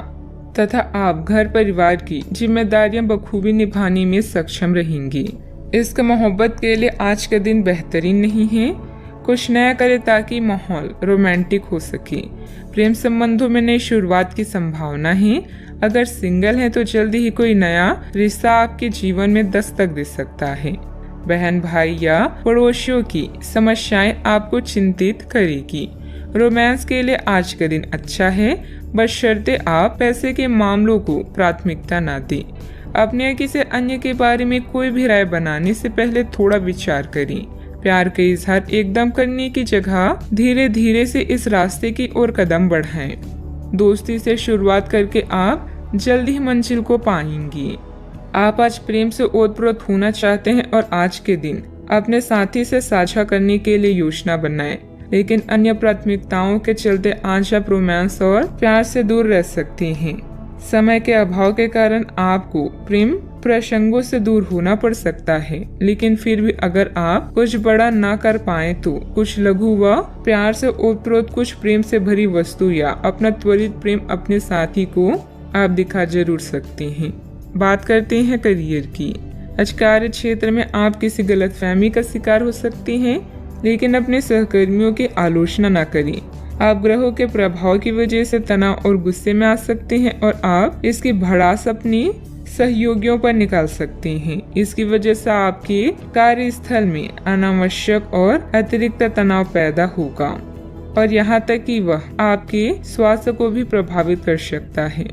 तथा आप घर परिवार की जिम्मेदारियां बखूबी निभाने में सक्षम रहेंगी। इश्क मोहब्बत के लिए आज का दिन बेहतरीन नहीं है। कुछ नया करें ताकि माहौल रोमांटिक हो सके। प्रेम संबंधों में नई शुरुआत की संभावना है। अगर सिंगल हैं तो जल्दी ही कोई नया रिश्ता आपके जीवन में दस्तक दे सकता है। बहन भाई या पड़ोसियों की समस्याएं आपको चिंतित करेगी। रोमांस के लिए आज का दिन अच्छा है, बशर्ते आप पैसे के मामलों को प्राथमिकता न दें। अपने या किसी अन्य के बारे में कोई भी राय बनाने से पहले थोड़ा विचार करें। प्यार का इजहार एकदम करने की जगह धीरे धीरे से इस रास्ते की ओर कदम बढ़ाएं। दोस्ती से शुरुआत करके आप जल्द ही मंजिल को पाएंगी। आप आज प्रेम से ओतप्रोत होना चाहते हैं और आज के दिन अपने साथी से साझा करने के लिए योजना बनाएं। लेकिन अन्य प्राथमिकताओं के चलते आज आप रोमांस और प्यार से दूर रह सकते हैं। समय के अभाव के कारण आपको प्रेम प्रसंगों से दूर होना पड़ सकता है। लेकिन फिर भी अगर आप कुछ बड़ा ना कर पाए तो कुछ लघु व प्यार से ओतप्रोत कुछ प्रेम से भरी वस्तु या अपना त्वरित प्रेम अपने साथी को आप दिखा जरूर सकते हैं। बात करते हैं करियर की। आज कार्य क्षेत्र में आप किसी गलतफहमी का शिकार हो सकते हैं, लेकिन अपने सहकर्मियों की आलोचना न करें। आप ग्रहों के प्रभाव की वजह से तनाव और गुस्से में आ सकते हैं और आप इसकी भड़ास अपने सहयोगियों पर निकाल सकते हैं। इसकी वजह से आपके कार्यस्थल में अनावश्यक और अतिरिक्त तनाव पैदा होगा और यहाँ तक कि वह आपके स्वास्थ्य को भी प्रभावित कर सकता है।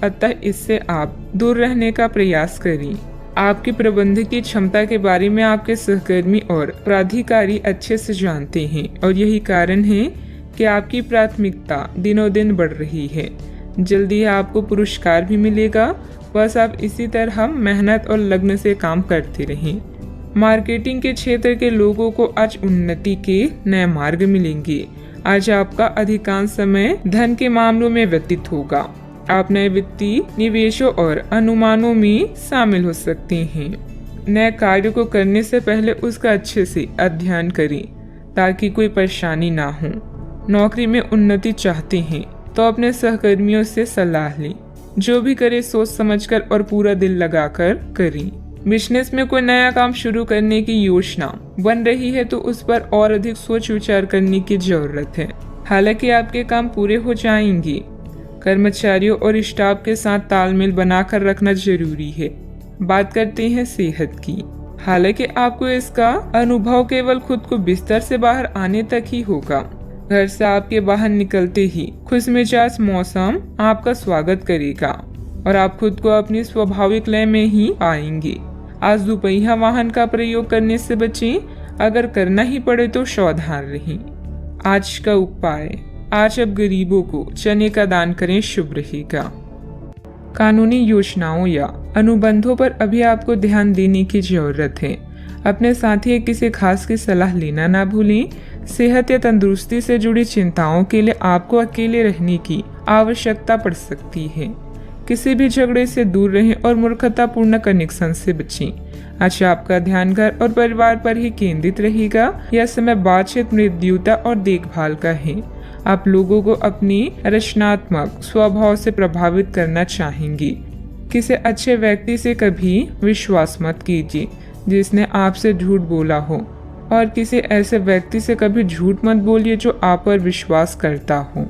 अतः इससे आप दूर रहने का प्रयास करें। आपकी प्रबंधकीय क्षमता के बारे में आपके सहकर्मी और प्राधिकारी अच्छे से जानते हैं और यही कारण है कि आपकी प्राथमिकता दिनों दिन बढ़ रही है। जल्दी आपको पुरस्कार भी मिलेगा। बस आप इसी तरह मेहनत और लगन से काम करते रहें। मार्केटिंग के क्षेत्र के लोगों को आज उन्नति के नए मार्ग मिलेंगे। आज आपका अधिकांश समय धन के मामलों में व्यतीत होगा। आप नए वित्तीय निवेशों और अनुमानों में शामिल हो सकते हैं। नए कार्य को करने से पहले उसका अच्छे से अध्ययन करें ताकि कोई परेशानी ना हो। नौकरी में उन्नति चाहते हैं तो अपने सहकर्मियों से सलाह लें। जो भी करे सोच समझकर और पूरा दिल लगाकर करें। बिजनेस में कोई नया काम शुरू करने की योजना बन रही है तो उस पर और अधिक सोच विचार करने की जरूरत है। हालांकि आपके काम पूरे हो जाएंगे। कर्मचारियों और स्टाफ के साथ तालमेल बनाकर रखना जरूरी है। बात करते हैं सेहत की। हालांकि आपको इसका अनुभव केवल खुद को बिस्तर से बाहर आने तक ही होगा। घर से आपके बाहर निकलते ही खुशमिजाज मौसम आपका स्वागत करेगा और आप खुद को अपनी स्वाभाविक लय में ही पाएंगे। आज दुपहिया वाहन का प्रयोग करने से बचें। अगर करना ही पड़े तो सावधान रहें। आज का उपाय, आज अब गरीबों को चने का दान करें, शुभ रहेगा। कानूनी योजनाओं या अनुबंधों पर अभी आपको ध्यान देने की जरूरत है। अपने साथी या किसी खास की सलाह लेना ना भूलें। सेहत या तंदुरुस्ती से जुड़ी चिंताओं के लिए आपको अकेले रहने की आवश्यकता पड़ सकती है। किसी भी झगड़े से दूर रहें और मूर्खतापूर्ण कनेक्शन से बचें। आज आपका ध्यान घर और परिवार पर ही केंद्रित रहेगा। यह समय बातचीत, मृदुता और देखभाल का है। आप लोगों को अपनी रचनात्मक स्वभाव से प्रभावित करना चाहेंगे। किसी अच्छे व्यक्ति से कभी विश्वास मत कीजिए जिसने आपसे झूठ बोला हो, और किसी ऐसे व्यक्ति से कभी झूठ मत बोलिए जो आप पर विश्वास करता हो।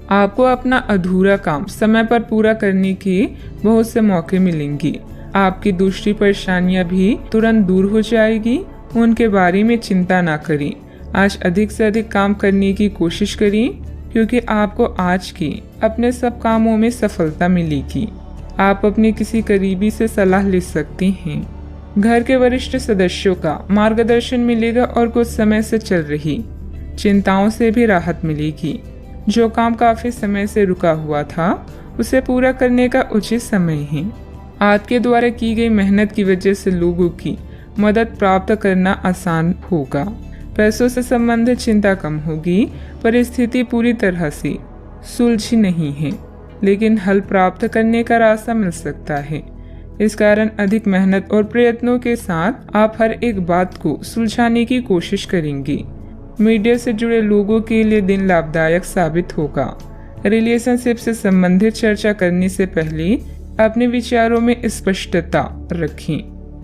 आपको अपना अधूरा काम समय पर पूरा करने के बहुत से मौके मिलेंगे। आपकी दूसरी परेशानियां भी तुरंत दूर हो जाएगी। उनके बारे में चिंता ना करें। आज अधिक से अधिक काम करने की कोशिश करें क्योंकि आपको आज के अपने सब कामों में सफलता मिलेगी। आप अपने किसी करीबी से सलाह ले सकते हैं। घर के वरिष्ठ सदस्यों का मार्गदर्शन मिलेगा और कुछ समय से चल रही चिंताओं से भी राहत मिलेगी। जो काम काफी समय से रुका हुआ था उसे पूरा करने का उचित समय है। आपके द्वारा की गई मेहनत की वजह से लोगों की मदद प्राप्त करना आसान होगा। पैसों से संबंधित चिंता कम होगी। परिस्थिति पूरी तरह से सुलझी नहीं है, लेकिन हल प्राप्त करने का रास्ता मिल सकता है। इस कारण अधिक मेहनत और प्रयत्नों के साथ आप हर एक बात को सुलझाने की कोशिश करेंगे। मीडिया से जुड़े लोगों के लिए दिन लाभदायक साबित होगा। रिलेशनशिप से संबंधित चर्चा करने से पहले अपने विचारों में स्पष्टता रखें।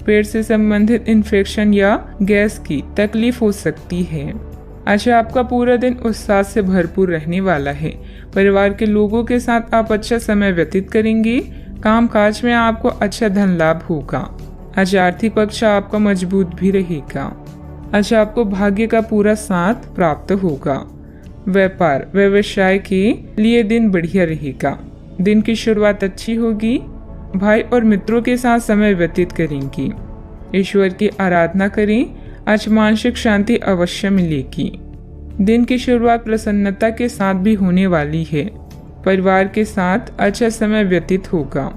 पेट से संबंधित इन्फेक्शन या गैस की तकलीफ हो सकती है। अच्छा, आपका पूरा दिन उत्साह से भरपूर रहने वाला है। परिवार के लोगों के साथ आप अच्छा समय व्यतीत करेंगे। काम काज में आपको अच्छा धन लाभ होगा। आज आर्थिक पक्ष आपका मजबूत भी रहेगा। अच्छा, आपको भाग्य का पूरा साथ प्राप्त होगा। व्यापार व्यवसाय के लिए दिन बढ़िया रहेगा। दिन की शुरुआत अच्छी होगी। भाई और मित्रों के साथ समय व्यतीत करेंगे। ईश्वर की आराधना करें। आज मानसिक शांति अवश्य मिलेगी। दिन की शुरुआत प्रसन्नता के साथ भी होने वाली है। परिवार के साथ अच्छा समय व्यतीत होगा।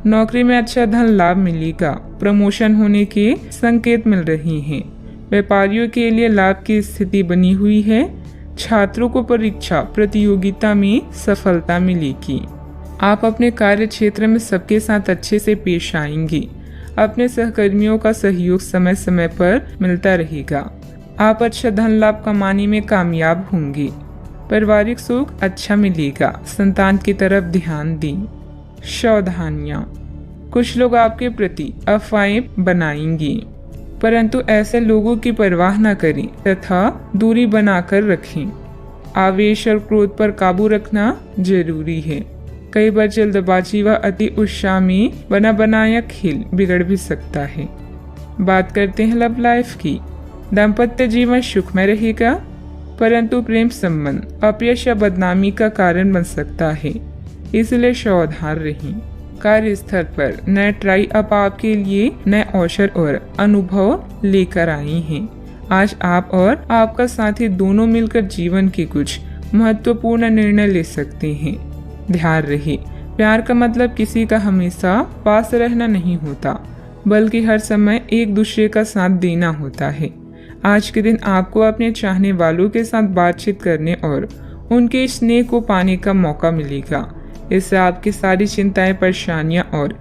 नौकरी में अच्छा धन लाभ मिलेगा। प्रमोशन होने के संकेत मिल रहे हैं। व्यापारियों के लिए लाभ की स्थिति बनी हुई है। छात्रों को परीक्षा प्रतियोगिता में सफलता मिलेगी। आप अपने कार्य क्षेत्र में सबके साथ अच्छे से पेश आएंगे। अपने सहकर्मियों का सहयोग समय समय पर मिलता रहेगा। आप अच्छा धन लाभ कमाने में कामयाब होंगे। पारिवारिक सुख अच्छा मिलेगा। संतान की तरफ ध्यान दें। सावधानियां, कुछ लोग आपके प्रति अफवाहें बनाएंगे, परंतु ऐसे लोगों की परवाह न करें तथा दूरी बनाकर रखें। आवेश और क्रोध पर काबू रखना जरूरी है। कई बार जल्दबाजी व अति उत्साह में बना बनाया खेल बिगड़ भी सकता है। बात करते हैं लव लाइफ की। दाम्पत्य जीवन सुखमय रहेगा, परंतु प्रेम संबंध अपयश या बदनामी का कारण बन सकता है, इसलिए सावधान रहें। कार्यस्थल पर नए ट्राई अप आपके लिए नए अवसर और अनुभव लेकर आई हैं। आज आप और आपका साथी दोनों मिलकर जीवन के कुछ महत्वपूर्ण निर्णय ले सकते हैं। ध्यान रहे, प्यार का मतलब किसी का हमेशा पास रहना नहीं होता, बल्कि हर समय एक दूसरे का साथ देना होता है। आज के दिन आपको अपने चाहने वालों के साथ बातचीत करने और उनके स्नेह को पाने का मौका मिलेगा। इससे आपकी सारी चिंताएं, परेशानियां और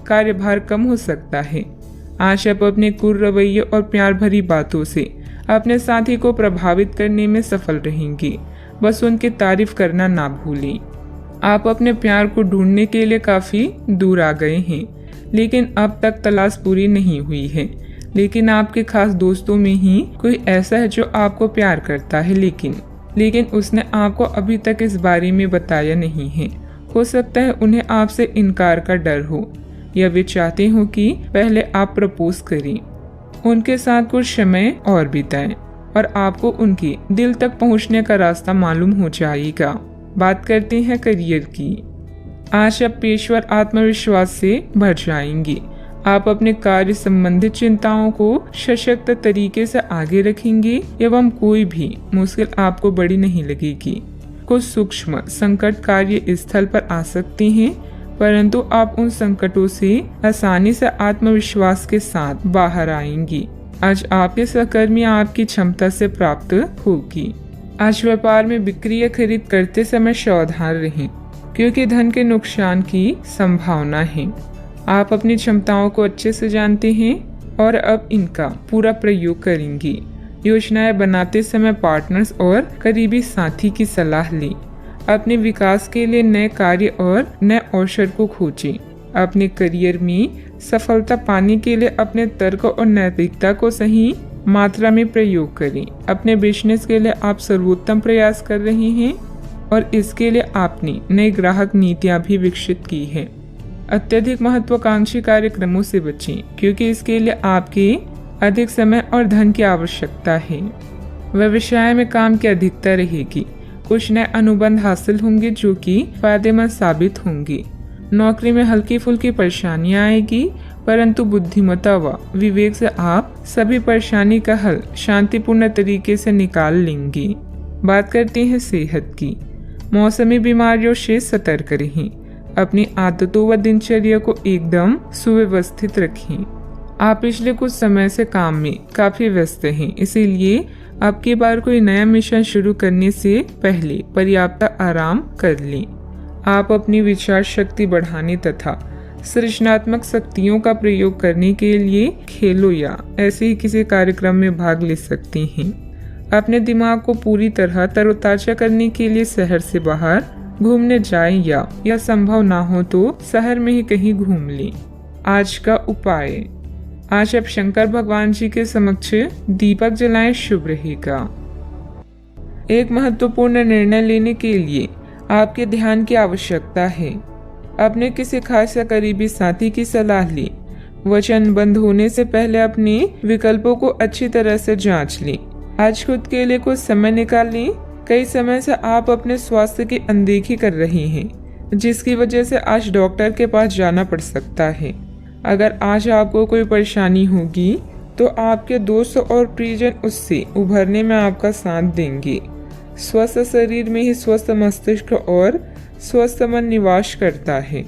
कार्यभार कम हो सकता है। आज आप अपने कुल रवैये और प्यार भरी बातों से अपने साथी को प्रभावित करने में सफल रहेंगे। बस उनकी तारीफ करना ना भूलें। आप अपने प्यार को ढूंढने के लिए काफी दूर आ गए हैं, लेकिन अब तक तलाश पूरी नहीं हुई है। लेकिन आपके खास दोस्तों में ही कोई ऐसा है जो आपको प्यार करता है, लेकिन उसने आपको अभी तक इस बारे में बताया नहीं है। हो सकता है उन्हें आपसे इनकार का डर हो, या वे चाहते हो कि पहले आप प्रपोज करें। उनके साथ कुछ समय और बिताएं और आपको उनके दिल तक पहुंचने का रास्ता मालूम हो जाएगा। बात करते हैं करियर की। आज आप पेशेवर आत्मविश्वास से भर जाएंगे। आप अपने कार्य संबंधित चिंताओं को सशक्त तरीके से आगे रखेंगे एवं कोई भी मुश्किल आपको बड़ी नहीं लगेगी। कुछ सूक्ष्म संकट कार्य स्थल पर आ सकते हैं, परंतु आप उन संकटों से आसानी से आत्मविश्वास के साथ बाहर आएंगी। आज आपके सहकर्मी आपकी क्षमता से प्राप्त होगी। आज व्यापार में बिक्री या खरीद करते समय सावधान रहें, क्योंकि धन के नुकसान की संभावना है। आप अपनी क्षमताओं को अच्छे से जानते हैं और अब इनका पूरा प्रयोग करेंगे। योजनाएं बनाते समय पार्टनर्स और करीबी साथी की सलाह लें। अपने विकास के लिए नए कार्य और नए अवसर को खोजें। अपने करियर में सफलता पाने के लिए अपने तर्क और नैतिकता को सही मात्रा में प्रयोग करें। अपने बिजनेस के लिए आप सर्वोत्तम प्रयास कर रहे हैं और इसके लिए आपने नई ग्राहक नीतियां भी विकसित की है। अत्यधिक महत्वाकांक्षी कार्यक्रमों से बचें, क्योंकि इसके लिए आपके अधिक समय और धन की आवश्यकता है। व्यवसाय में काम की अधिकता रहेगी। कुछ नए अनुबंध हासिल होंगे जो कि फायदेमंद साबित होंगे। नौकरी में हल्की फुल्की परेशानियां आएगी। परंतु बुद्धिमत्ता व विवेक से आप सभी परेशानी का हल शांतिपूर्ण तरीके से निकाल लेंगे। बात करते हैं सेहत की। मौसमी बीमारियों से सतर्क रहें। अपनी आदतों व दिनचर्या को एकदम सुव्यवस्थित रखें। आप पिछले कुछ समय से काम में काफी व्यस्त हैं, इसीलिए अब की बार कोई नया मिशन शुरू करने से पहले पर्याप्त आराम कर लें। आप अपनी विचार शक्ति बढ़ाने तथा सृजनात्मक शक्तियों का प्रयोग करने के लिए खेलों या ऐसे ही किसी कार्यक्रम में भाग ले सकते हैं। अपने दिमाग को पूरी तरह तरोताजा करने के लिए शहर से बाहर घूमने जाएं या संभव ना हो तो शहर में ही कहीं घूम लें। आज का उपाय, आज आप शंकर भगवान जी के समक्ष दीपक जलाएं, शुभ रहेगा। एक महत्वपूर्ण निर्णय लेने के लिए आपके ध्यान की आवश्यकता है। अपने किसी खास या करीबी साथी की सलाह लें। वचनबद्ध होने से पहले अपने विकल्पों को अच्छी तरह से जांच लें। आज खुद के लिए कुछ समय निकालें। कई समय से आप अपने स्वास्थ्य की अनदेखी कर रहे हैं, जिसकी वजह से आज डॉक्टर के पास जाना पड़ सकता है। अगर आज आपको कोई परेशानी होगी तो आपके दोस्त और प्रियजन उससे उभरने में आपका साथ देंगे। स्वस्थ शरीर में ही स्वस्थ मस्तिष्क और स्वस्थ मन निवास करता है।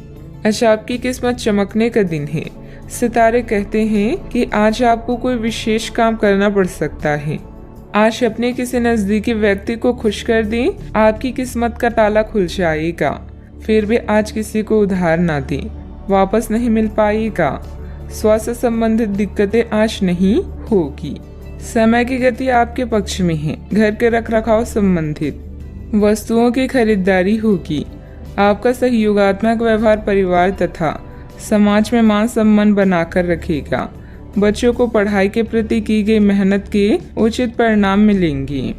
आज आपकी किस्मत चमकने का दिन है। सितारे कहते हैं कि आज आपको कोई विशेष काम करना पड़ सकता है। आज अपने किसी नजदीकी व्यक्ति को खुश कर दें, आपकी किस्मत का ताला खुल जाएगा। फिर भी आज किसी को उधार ना दें, वापस नहीं मिल पाएगा। स्वास्थ्य संबंधित दिक्कतें आज नहीं होगी। समय की गति आपके पक्ष में है। घर के रखरखाव संबंधित वस्तुओं की खरीदारी होगी। आपका सहयोगात्मक व्यवहार परिवार तथा समाज में मान सम्मान बनाकर रखेगा। बच्चों को पढ़ाई के प्रति की गई मेहनत के उचित परिणाम मिलेंगे।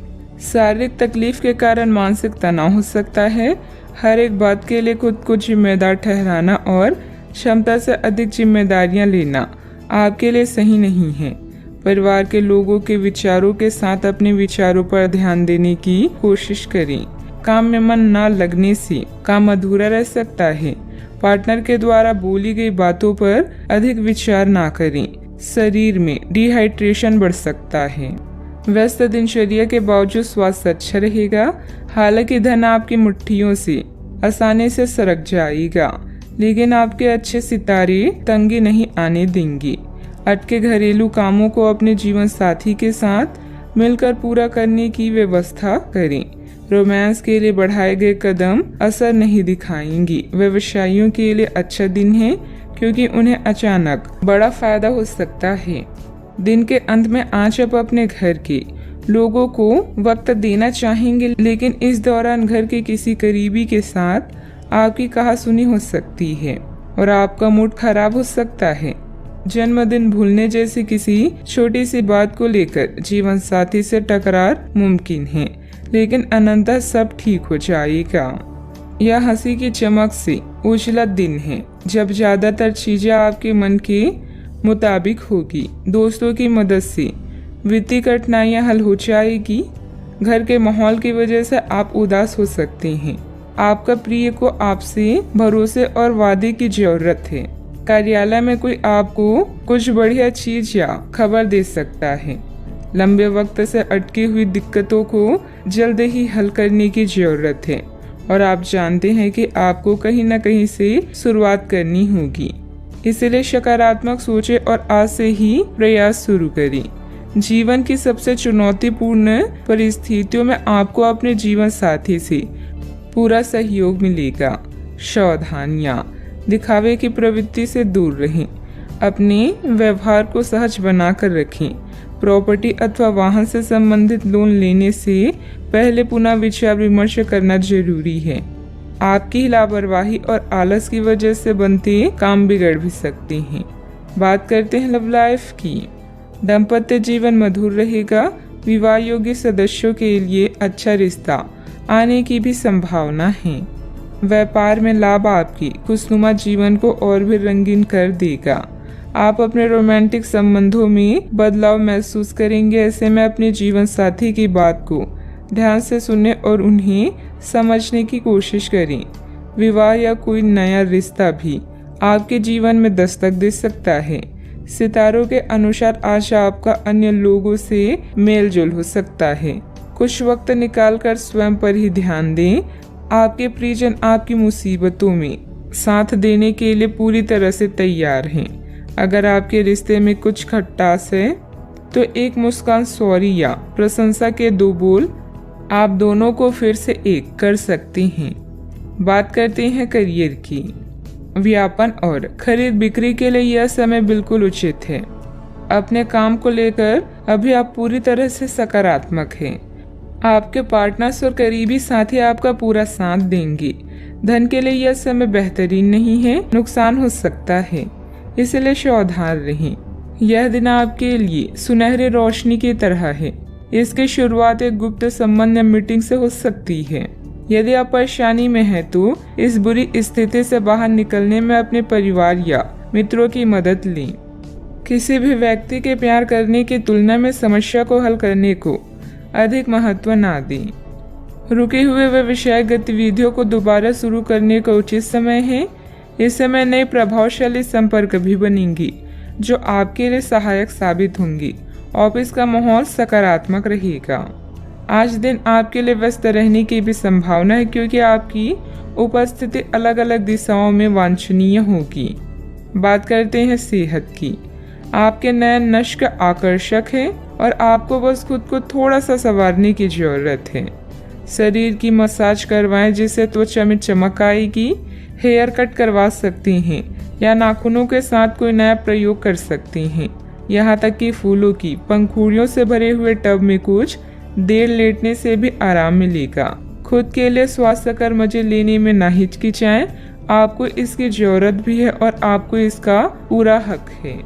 शारीरिक तकलीफ के कारण मानसिक तनाव हो सकता है। हर एक बात के लिए खुद को जिम्मेदार ठहराना और क्षमता से अधिक जिम्मेदारियां लेना आपके लिए सही नहीं है। परिवार के लोगों के विचारों के साथ अपने विचारों पर ध्यान देने की कोशिश करें। काम में मन न लगने से काम अधूरा रह सकता है। पार्टनर के द्वारा बोली गई बातों पर अधिक विचार ना करें। शरीर में डिहाइड्रेशन बढ़ सकता है। व्यस्त दिनचर्या के बावजूद स्वास्थ्य अच्छा रहेगा। हालांकि धन आपकी मुट्ठियों से आसानी से सरक जाएगा, लेकिन आपके अच्छे सितारे तंगी नहीं आने देंगे। अटके घरेलू कामों को अपने जीवन साथी के साथ मिलकर पूरा करने की व्यवस्था करें। रोमांस के लिए बढ़ाए गए कदम असर नहीं दिखाएंगे। व्यवसायियों के लिए अच्छा दिन है, क्योंकि उन्हें अचानक बड़ा फायदा हो सकता है। दिन के अंत में आज आप अपने घर के लोगों को वक्त देना चाहेंगे, लेकिन इस दौरान घर के किसी करीबी के साथ आपकी कहासुनी हो सकती है और आपका मूड खराब हो सकता है। जन्मदिन भूलने जैसी किसी छोटी सी बात को लेकर जीवन साथी से टकरार मुमकिन है, लेकिन अनंतः सब ठीक हो जाएगा। यह हंसी की चमक से उजला दिन है, जब ज्यादातर चीजें आपके मन के मुताबिक होगी। दोस्तों की मदद से वित्तीय कठिनाइयां हल हो जाएगी। घर के माहौल की वजह से आप उदास हो सकते हैं। आपका प्रिय को आपसे भरोसे और वादे की जरूरत है। कार्यालय में कोई आपको कुछ बढ़िया चीज या खबर दे सकता है। लंबे वक्त से अटकी हुई दिक्कतों को जल्द ही हल करने की जरूरत है और आप जानते हैं कि आपको कहीं न कहीं से शुरुआत करनी होगी। इसलिए सकारात्मक सोचें और आज से ही प्रयास शुरू करें। जीवन की सबसे चुनौतीपूर्ण परिस्थितियों में आपको अपने जीवन साथी से पूरा सहयोग मिलेगा। सावधानियां, दिखावे की प्रवृत्ति से दूर रहें। अपने व्यवहार को सहज बनाकर रखें। प्रॉपर्टी अथवा वाहन से संबंधित लोन लेने से पहले पुनः विचार विमर्श करना जरूरी है। आपकी लापरवाही और आलस की वजह से बनते काम बिगड़ भी सकते हैं। बात करते हैं लव लाइफ की। दाम्पत्य जीवन मधुर रहेगा। विवाह योग्य सदस्यों के लिए अच्छा रिश्ता आने की भी संभावना है। व्यापार में लाभ आपकी खुशनुमा जीवन को और भी रंगीन कर देगा। आप अपने रोमांटिक संबंधों में बदलाव महसूस करेंगे। ऐसे में अपने जीवन साथी की बात को ध्यान से सुनने और उन्हें समझने की कोशिश करें। विवाह या कोई नया रिश्ता भी आपके जीवन में दस्तक दे सकता है। सितारों के अनुसार आज आपका अन्य लोगों से मेल जोल हो सकता है। कुछ वक्त निकालकर स्वयं पर ही ध्यान दें। आपके प्रियजन आपकी मुसीबतों में साथ देने के लिए पूरी तरह से तैयार हैं। अगर आपके रिश्ते में कुछ खटास है तो एक मुस्कान, सॉरी या प्रशंसा के 2 बोल आप दोनों को फिर से एक कर सकते हैं। बात करते हैं करियर की। व्यापार और खरीद बिक्री के लिए यह समय बिल्कुल उचित है। अपने काम को लेकर अभी आप पूरी तरह से सकारात्मक हैं। आपके पार्टनर्स और करीबी साथी आपका पूरा साथ देंगे। धन के लिए यह समय बेहतरीन नहीं है, नुकसान हो सकता है, इसलिए सावधान रहें। यह दिन आपके लिए सुनहरी रोशनी की तरह है। इसकी शुरुआत एक गुप्त संबंध या मीटिंग से हो सकती है। यदि आप परेशानी में हैं तो इस बुरी स्थिति से बाहर निकलने में अपने परिवार या मित्रों की मदद लें। किसी भी व्यक्ति के प्यार करने की तुलना में समस्या को हल करने को अधिक महत्व ना दें। रुके हुए वे विषयक गतिविधियों को दोबारा शुरू करने का उचित समय है। इस समय नए प्रभावशाली संपर्क भी बनेंगी जो आपके लिए सहायक साबित होंगी। ऑफिस का माहौल सकारात्मक रहेगा। आज दिन आपके लिए व्यस्त रहने की भी संभावना है क्योंकि आपकी उपस्थिति अलग अलग दिशाओं में वांछनीय होगी। बात करते हैं सेहत की। आपके नयन नश्क आकर्षक है और आपको बस खुद को थोड़ा सा संवारने की जरूरत है। शरीर की मसाज करवाएं जिससे त्वचा में चमक आएगी। हेयर कट करवा सकते हैं या नाखूनों के साथ कोई नया प्रयोग कर सकते हैं। यहाँ तक कि फूलों की पंखुड़ियों से भरे हुए टब में कुछ देर लेटने से भी आराम मिलेगा। खुद के लिए स्वास्थ्यकर मजे लेने में ना हिचकिचाएं। आपको इसकी जरूरत भी है और आपको इसका पूरा हक है।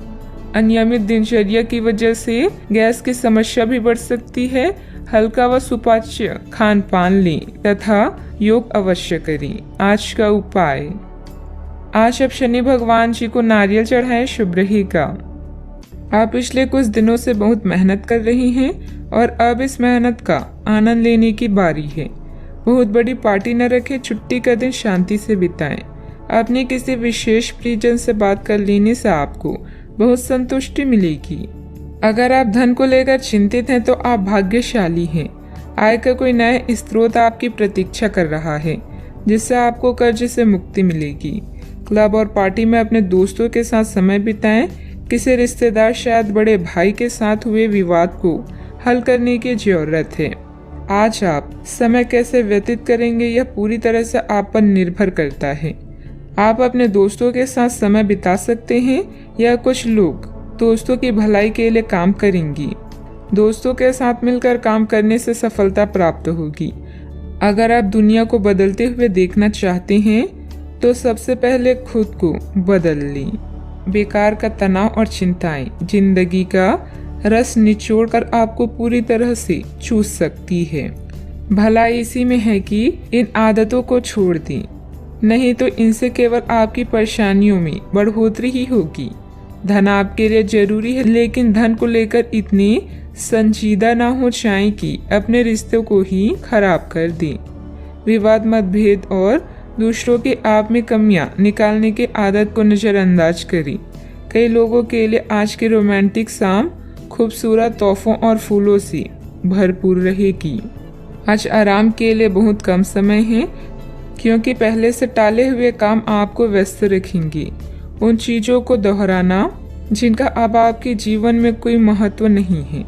अनियमित दिनचर्या की वजह से गैस की समस्या भी बढ़ सकती है। हल्का व सुपाच्य खान पान लें तथा योग अवश्य करें। आज का उपाय, आज आप शनि भगवान जी को नारियल चढ़ाएं, शुभ रहेगा। आप पिछले कुछ दिनों से बहुत मेहनत कर रही हैं और अब इस मेहनत का आनंद लेने की बारी है। बहुत बड़ी पार्टी न रखें, छुट्टी का दिन शांति से बिताएं। अपने किसी विशेष प्रियजन से बात कर लेने से आपको बहुत संतुष्टि मिलेगी। अगर आप धन को लेकर चिंतित हैं तो आप भाग्यशाली हैं। आय का कोई नया स्रोत आपकी प्रतीक्षा कर रहा है जिससे आपको कर्ज से मुक्ति मिलेगी। क्लब और पार्टी में अपने दोस्तों के साथ समय बिताएं। किसी रिश्तेदार, शायद बड़े भाई के साथ हुए विवाद को हल करने की जरूरत है। आज आप समय कैसे व्यतीत करेंगे यह पूरी तरह से आप पर निर्भर करता है। आप अपने दोस्तों के साथ समय बिता सकते हैं या कुछ लोग दोस्तों की भलाई के लिए काम करेंगी। दोस्तों के साथ मिलकर काम करने से सफलता प्राप्त होगी। अगर आप दुनिया को बदलते हुए देखना चाहते हैं तो सबसे पहले खुद को बदल लें। बेकार का तनाव और चिंताएं जिंदगी का रस निचोड़कर आपको पूरी तरह से चूस सकती है। भलाई इसी में है कि इन आदतों को छोड़ दें, नहीं तो इनसे केवल आपकी परेशानियों में बढ़ोतरी ही होगी। धन आपके लिए जरूरी है, लेकिन धन को लेकर इतनी संजीदा ना हो जाए कि अपने रिश्तों को ही खराब कर दें। विवाद, मतभेद और दूसरों के आप में कमियां निकालने की आदत को नजरअंदाज करें। कई लोगों के लिए आज की रोमांटिक शाम खूबसूरत तोहफों और फूलों से भरपूर रहेगी। आज आराम के लिए बहुत कम समय है क्योंकि पहले से टाले हुए काम आपको व्यस्त रखेंगे। उन चीजों को दोहराना जिनका अब आपके जीवन में कोई महत्व नहीं है।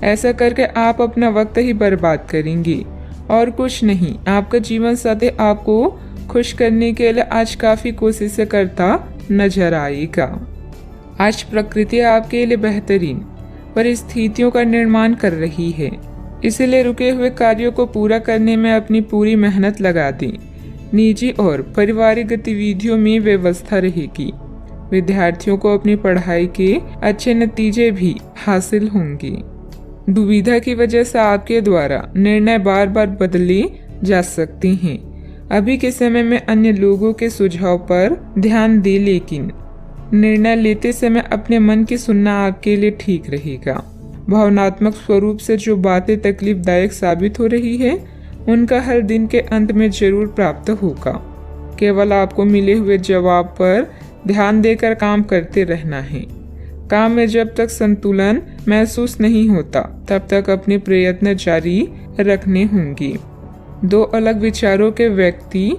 ऐसा करके आप अपना वक्त ही बर्बाद करेंगे और कुछ नहीं। आपका जीवन साथी आपको खुश करने के लिए आज काफी कोशिशें करता नजर आएगा। आज प्रकृति आपके लिए बेहतरीन परिस्थितियों का निर्माण कर रही है, इसलिए रुके हुए कार्यों को पूरा करने में अपनी पूरी मेहनत लगा दें। निजी और पारिवारिक गतिविधियों में व्यवस्था रहेगी। विद्यार्थियों को अपनी पढ़ाई के अच्छे नतीजे भी हासिल होंगे। दुविधा की वजह से आपके द्वारा निर्णय बार बार बदले जा सकते हैं। अभी के समय में अन्य लोगों के सुझाव पर ध्यान दें, लेकिन निर्णय लेते समय अपने मन की सुनना आपके लिए ठीक रहेगा। भावनात्मक स्वरूप से जो बातें तकलीफदायक साबित हो रही है उनका हल दिन के अंत में जरूर प्राप्त होगा। केवल आपको मिले हुए जवाब पर ध्यान देकर काम करते रहना है। काम में जब तक संतुलन महसूस नहीं होता तब तक अपने प्रयत्न जारी रखने होंगे। दो अलग विचारों के व्यक्ति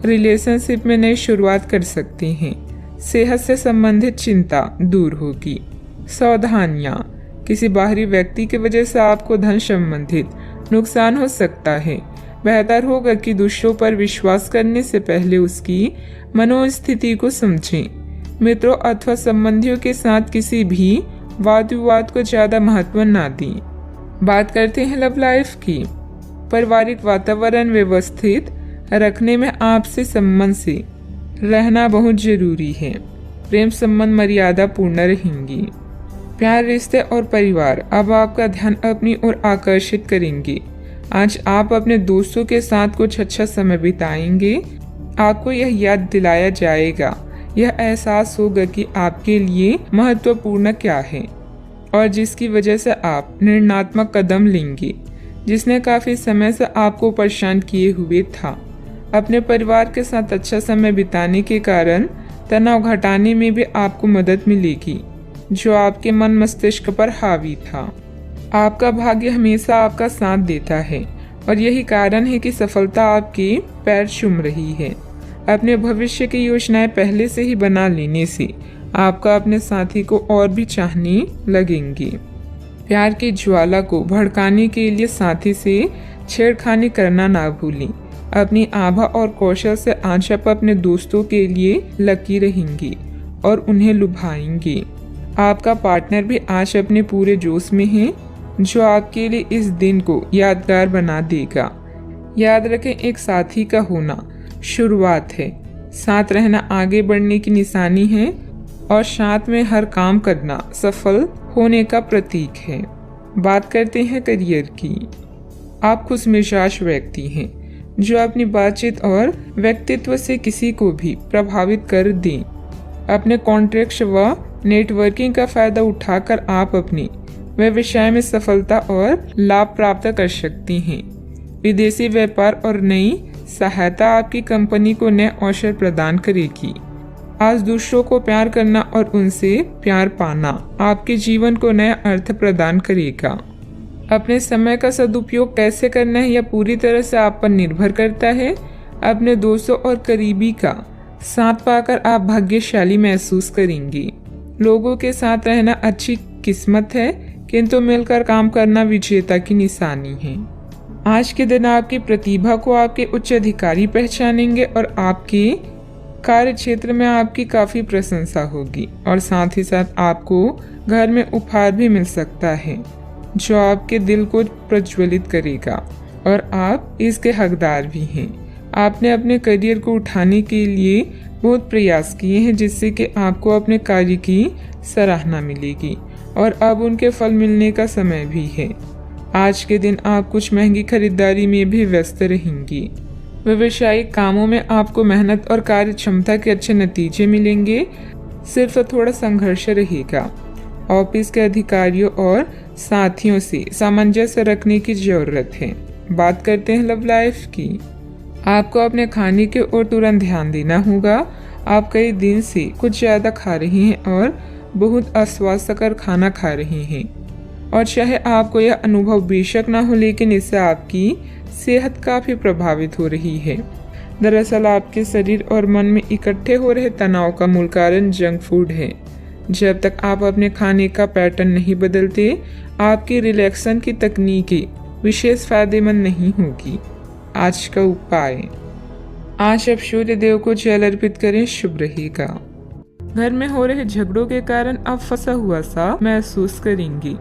रिलेशनशिप में नई शुरुआत कर सकते हैं। सेहत से संबंधित चिंता दूर होगी। सावधानियां, किसी बाहरी व्यक्ति की वजह से आपको धन संबंधित नुकसान हो सकता है। बेहतर होगा कि दूसरों पर विश्वास करने से पहले उसकी मनोस्थिति को समझें। मित्रों अथवा संबंधियों के साथ किसी भी वाद विवाद को ज्यादा महत्व ना दें। बात करते हैं लव लाइफ की। पारिवारिक वातावरण व्यवस्थित रखने में आपसे संबंध से रहना बहुत जरूरी है। प्रेम संबंध मर्यादा पूर्ण रहेंगी। प्यार, रिश्ते और परिवार अब आपका ध्यान अपनी ओर आकर्षित करेंगे। आज आप अपने दोस्तों के साथ कुछ अच्छा समय बिताएंगे। आपको यह याद दिलाया जाएगा, यह एहसास होगा कि आपके लिए महत्वपूर्ण क्या है और जिसकी वजह से आप निर्णयात्मक कदम लेंगे, जिसने काफी समय से आपको परेशान किए हुए था। अपने परिवार के साथ अच्छा समय बिताने के कारण तनाव घटाने में भी आपको मदद मिलेगी, जो आपके मन मस्तिष्क पर हावी था। आपका भाग्य हमेशा आपका साथ देता है और यही कारण है कि सफलता आपके पैर चूम रही है। अपने भविष्य की योजनाएं पहले से ही बना लेने से आपका अपने साथी को और भी चाहने लगेंगे। प्यार की ज्वाला को भड़काने के लिए साथी से छेड़खानी करना ना भूलें। अपनी आभा और कौशल से आज आप अपने दोस्तों के लिए लकी रहेंगी और उन्हें लुभाएंगे। आपका पार्टनर भी आज अपने पूरे जोश में है, जो आपके लिए इस दिन को यादगार बना देगा। याद रखें, एक साथी का होना शुरुआत है, साथ रहना आगे बढ़ने की निशानी है और साथ में हर काम करना सफल होने का प्रतीक है। बात करते हैं करियर की। आप खुशमिजाज व्यक्ति हैं जो अपनी बातचीत और व्यक्तित्व से किसी को भी प्रभावित कर दें। अपने कॉन्ट्रैक्ट व नेटवर्किंग का फायदा उठाकर आप अपनी व्यवसाय में सफलता और लाभ प्राप्त कर सकती हैं। विदेशी व्यापार और नई सहायता आपकी कंपनी को नए अवसर प्रदान करेगी। आज दूसरों को प्यार करना और उनसे प्यार पाना आपके जीवन को नया अर्थ प्रदान करेगा। अपने समय का सदुपयोग कैसे करना है यह पूरी तरह से आप पर निर्भर करता है। अपने दोस्तों और करीबी का साथ पाकर आप भाग्यशाली महसूस करेंगे। लोगों के साथ रहना अच्छी किस्मत है, किंतु मिलकर काम करना विजेता की निशानी है। आज के दिन आपकी प्रतिभा को आपके उच्च अधिकारी पहचानेंगे और आपके कार्य क्षेत्र में आपकी काफी प्रशंसा होगी और साथ ही साथ आपको घर में उपहार भी मिल सकता है, जो आपके दिल को प्रज्वलित करेगा और आप इसके हकदार भी हैं। आपने अपने करियर को उठाने के लिए बहुत प्रयास किए हैं, जिससे कि आपको अपने कार्य की सराहना मिलेगी और अब उनके फल मिलने का समय भी है। आज के दिन आप कुछ महंगी खरीदारी में भी व्यस्त रहेंगी। व्यावसायिक कामों में आपको मेहनत और कार्य क्षमता के अच्छे नतीजे मिलेंगे, सिर्फ थोड़ा संघर्ष रहेगा। ऑफिस के अधिकारियों और साथियों से सामंजस्य रखने की जरूरत है। बात करते हैं लव लाइफ की। आपको अपने खाने के ओर तुरंत ध्यान देना होगा। आप कई दिन से कुछ ज्यादा खा रही हैं और बहुत अस्वास्थ्यकर खाना खा रही हैं और चाहे आपको यह अनुभव बेशक ना हो, लेकिन इससे आपकी सेहत काफी प्रभावित हो रही है। दरअसल आपके शरीर और मन में इकट्ठे हो रहे तनाव का मूल कारण जंक फूड है। जब तक आप अपने खाने का पैटर्न नहीं बदलते, आपकी रिलैक्सेशन की तकनीकें विशेष फायदेमंद नहीं होगी। आज का उपाय, आज आप सूर्य देव को जल अर्पित करें, शुभ रहेगा। घर में हो रहे झगड़ों के कारण आप फंसा हुआ सा महसूस करेंगे।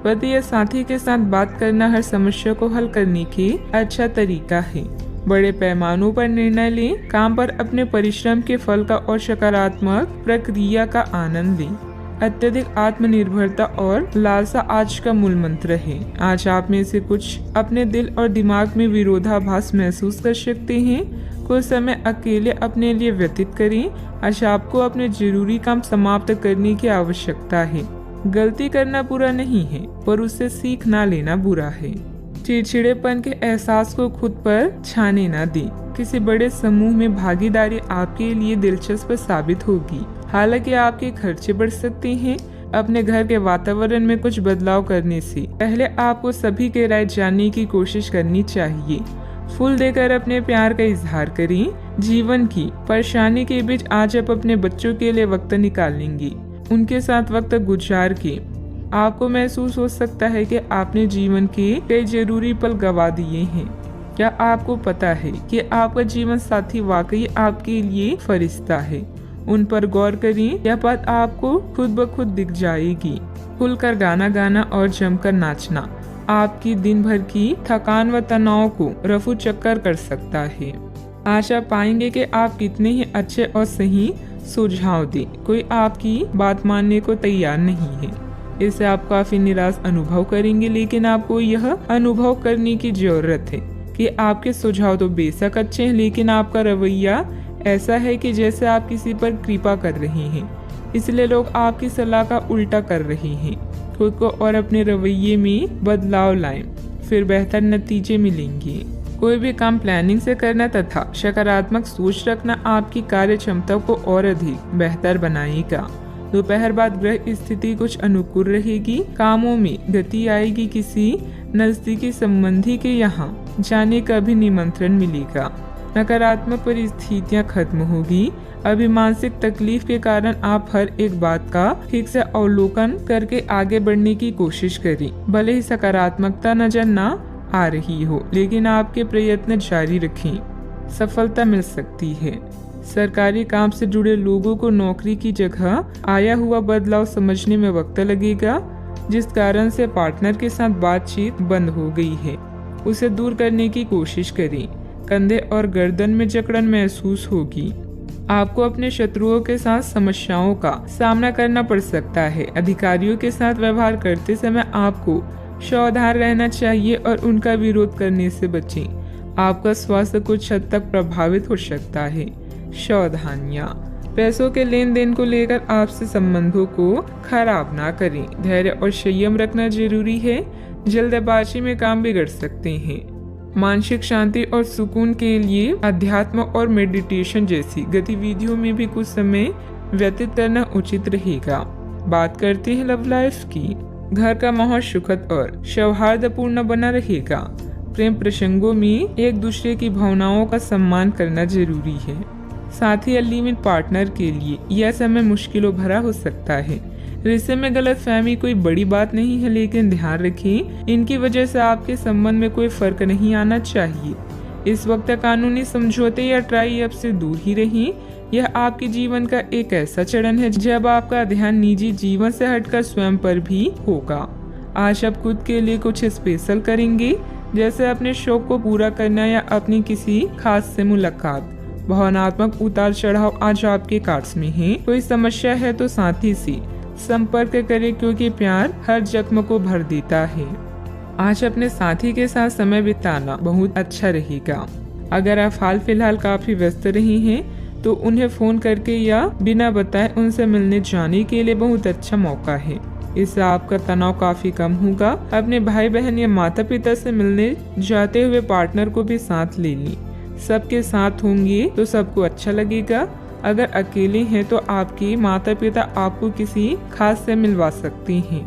पति या साथी के साथ बात करना हर समस्या को हल करने की अच्छा तरीका है। बड़े पैमानों पर निर्णय लें, काम पर अपने परिश्रम के फल का और सकारात्मक प्रक्रिया का आनंद लें। अत्यधिक आत्मनिर्भरता और लालसा आज का मूल मंत्र है। आज आप में से कुछ अपने दिल और दिमाग में विरोधाभास महसूस कर सकते हैं। कुछ समय अकेले अपने लिए व्यतीत करें। आज आपको अपने जरूरी काम समाप्त करने की आवश्यकता है। गलती करना बुरा नहीं है, पर उससे सीख ना लेना बुरा है। चिड़चिड़ेपन के एहसास को खुद पर छाने ना दें। किसी बड़े समूह में भागीदारी आपके लिए दिलचस्प साबित होगी। हालांकि आपके खर्चे बढ़ सकते हैं। अपने घर के वातावरण में कुछ बदलाव करने से पहले आपको सभी की राय जानने की कोशिश करनी चाहिए। फूल देकर अपने प्यार का इजहार करें। जीवन की परेशानी के बीच आज आप अपने बच्चों के लिए वक्त निकालेंगे। उनके साथ वक्त गुजार के आपको महसूस हो सकता है कि आपने जीवन के कई जरूरी पल गंवा दिए हैं। क्या आपको पता है कि आपका जीवन साथी वाकई आपके लिए फरिश्ता है? उन पर गौर करें। यह बात आपको खुद ब खुद दिख जाएगी। खुलकर गाना गाना और जमकर नाचना आपकी दिन भर की थकान व तनाव को रफू चक्कर कर सकता है। आज आप पाएंगे कि आप कितने ही अच्छे और सही सुझाव दें, कोई आपकी बात मानने को तैयार नहीं है। इससे आप काफी निराश अनुभव करेंगे, लेकिन आपको यह अनुभव करने की जरूरत है कि आपके सुझाव तो बेशक अच्छे हैं, लेकिन आपका रवैया ऐसा है कि जैसे आप किसी पर कृपा कर रहे हैं, इसलिए लोग आपकी सलाह का उल्टा कर रहे हैं। खुद को और अपने रवैये में बदलाव लाएं, फिर बेहतर नतीजे मिलेंगे। कोई भी काम प्लानिंग से करना तथा सकारात्मक सोच रखना आपकी कार्य क्षमता को और अधिक बेहतर बनाएगा। दोपहर बाद ग्रह स्थिति कुछ अनुकूल रहेगी। कामों में गति आएगी। किसी नजदीकी संबंधी के यहाँ जाने का भी निमंत्रण मिलेगा। नकारात्मक परिस्थितियाँ खत्म होगी। अभी मानसिक तकलीफ के कारण आप हर एक बात का ठीक से अवलोकन करके आगे बढ़ने की कोशिश करें। भले ही सकारात्मकता नजर न आ रही हो, लेकिन आपके प्रयत्न जारी रखें, सफलता मिल सकती है। सरकारी काम से जुड़े लोगों को नौकरी की जगह आया हुआ बदलाव समझने में वक्त लगेगा। जिस कारण से पार्टनर के साथ बातचीत बंद हो गई है, उसे दूर करने की कोशिश करें। कंधे और गर्दन में जकड़न महसूस होगी। आपको अपने शत्रुओं के साथ समस्याओं का सामना करना पड़ सकता है। अधिकारियों के साथ व्यवहार करते समय आपको सावधान रहना चाहिए और उनका विरोध करने से बचें। आपका स्वास्थ्य कुछ हद तक प्रभावित हो सकता है। सावधानियां। पैसों के लेन देन को लेकर आपसे संबंधों को खराब ना करें। धैर्य और संयम रखना जरूरी है। जल्दबाजी में काम बिगड़ सकते हैं। मानसिक शांति और सुकून के लिए अध्यात्म और मेडिटेशन जैसी गतिविधियों में भी कुछ समय व्यतीत करना उचित रहेगा। बात करते हैं लव लाइफ की। घर का माहौल सुखद और सौहार्दपूर्ण बना रहेगा। प्रेम प्रसंगों में एक दूसरे की भावनाओं का सम्मान करना जरूरी है। साथ ही लिव-इन पार्टनर के लिए यह समय मुश्किलों भरा हो सकता है। रिश्ते में गलतफहमी कोई बड़ी बात नहीं है, लेकिन ध्यान रखें, इनकी वजह से आपके संबंध में कोई फर्क नहीं आना चाहिए। इस वक्त कानूनी समझौते या ट्राई अप से दूर ही रहें। यह आपके जीवन का एक ऐसा चरण है जब आपका ध्यान निजी जीवन से हटकर स्वयं पर भी होगा। आज आप खुद के लिए कुछ स्पेशल करेंगे, जैसे अपने शौक को पूरा करना या अपनी किसी खास से मुलाकात। भावनात्मक उतार चढ़ाव आज आपके कार्ड्स में है। कोई समस्या है तो साथी से संपर्क करें, क्योंकि प्यार हर जख्म को भर देता है। आज अपने साथी के साथ समय बिताना बहुत अच्छा रहेगा। अगर आप हाल फिलहाल काफी व्यस्त रही हैं, तो उन्हें फोन करके या बिना बताए उनसे मिलने जाने के लिए बहुत अच्छा मौका है। इससे आपका तनाव काफी कम होगा। अपने भाई बहन या माता पिता से मिलने जाते हुए पार्टनर को भी साथ ले लें। सबके साथ होंगे तो सबको अच्छा लगेगा। अगर अकेले हैं तो आपके माता पिता आपको किसी खास से मिलवा सकते हैं।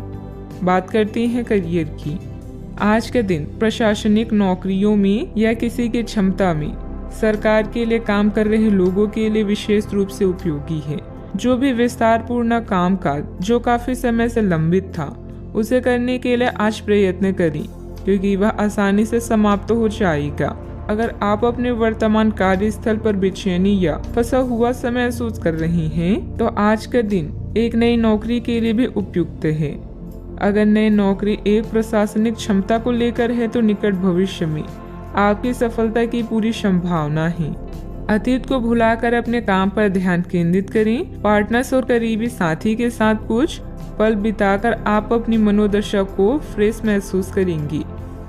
बात करते हैं करियर की। आज के दिन प्रशासनिक नौकरियों में या किसी की क्षमता में सरकार के लिए काम कर रहे लोगों के लिए विशेष रूप से उपयोगी है। जो भी विस्तार पूर्ण कामकाज जो काफी समय से लंबित था, उसे करने के लिए आज प्रयत्न करें, क्योंकि वह आसानी से समाप्त हो जाएगा। अगर आप अपने वर्तमान कार्यस्थल पर बेचैनी या फंसा हुआ समय महसूस कर रही हैं, तो आज का दिन एक नई नौकरी के लिए भी उपयुक्त है। अगर नई नौकरी एक प्रशासनिक क्षमता को लेकर है, तो निकट भविष्य में आपकी सफलता की पूरी संभावना है। अतीत को भुलाकर अपने काम पर ध्यान केंद्रित करें। पार्टनर्स और करीबी साथी के साथ कुछ पल बिताकर आप अपनी मनोदशा को फ्रेश महसूस करेंगी।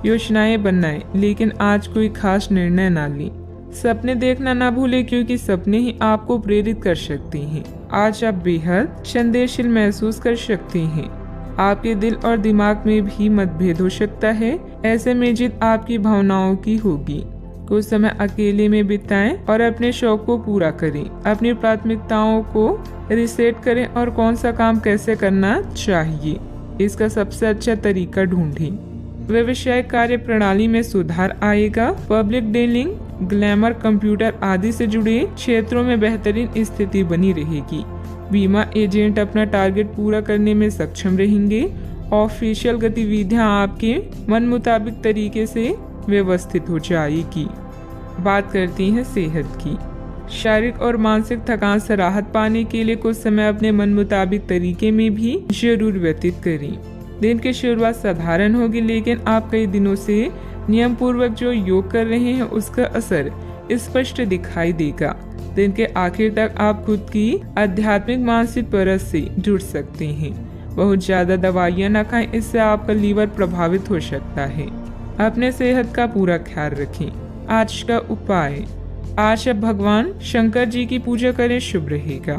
योजनाएं बनाएं, लेकिन आज कोई खास निर्णय ना लें। सपने देखना ना भूलें, क्योंकि सपने ही आपको प्रेरित कर सकते हैं। आज आप बेहद संदेशशील महसूस कर सकते हैं। आपके दिल और दिमाग में भी मतभेद हो सकता है। ऐसे में जीत आपकी भावनाओं की होगी। कुछ समय अकेले में बिताएं और अपने शौक को पूरा करें। अपनी प्राथमिकताओं को रिसेट करें और कौन सा काम कैसे करना चाहिए, इसका सबसे अच्छा तरीका ढूंढें। व्यवसायिक कार्य प्रणाली में सुधार आएगा। पब्लिक डीलिंग, ग्लैमर, कंप्यूटर आदि से जुड़े क्षेत्रों में बेहतरीन स्थिति बनी रहेगी। बीमा एजेंट अपना टारगेट पूरा करने में सक्षम रहेंगे। ऑफिशियल गतिविधियां आपके मन मुताबिक तरीके से व्यवस्थित हो जाएगी। बात करती हैं सेहत की। शारीरिक और मानसिक थकान से राहत पाने के लिए कुछ समय अपने मन मुताबिक तरीके में भी जरूर व्यतीत करें। दिन की शुरुआत साधारण होगी, लेकिन आप कई दिनों से नियम पूर्वक जो योग कर रहे हैं उसका असर स्पष्ट दिखाई देगा। दिन के आखिर तक आप खुद की आध्यात्मिक मानसिक परत से जुड़ सकते हैं। बहुत ज्यादा दवाइयां न खाएं, इससे आपका लीवर प्रभावित हो सकता है। अपने सेहत का पूरा ख्याल रखें। आज का उपाय, आज आप भगवान शंकर जी की पूजा करें, शुभ रहेगा।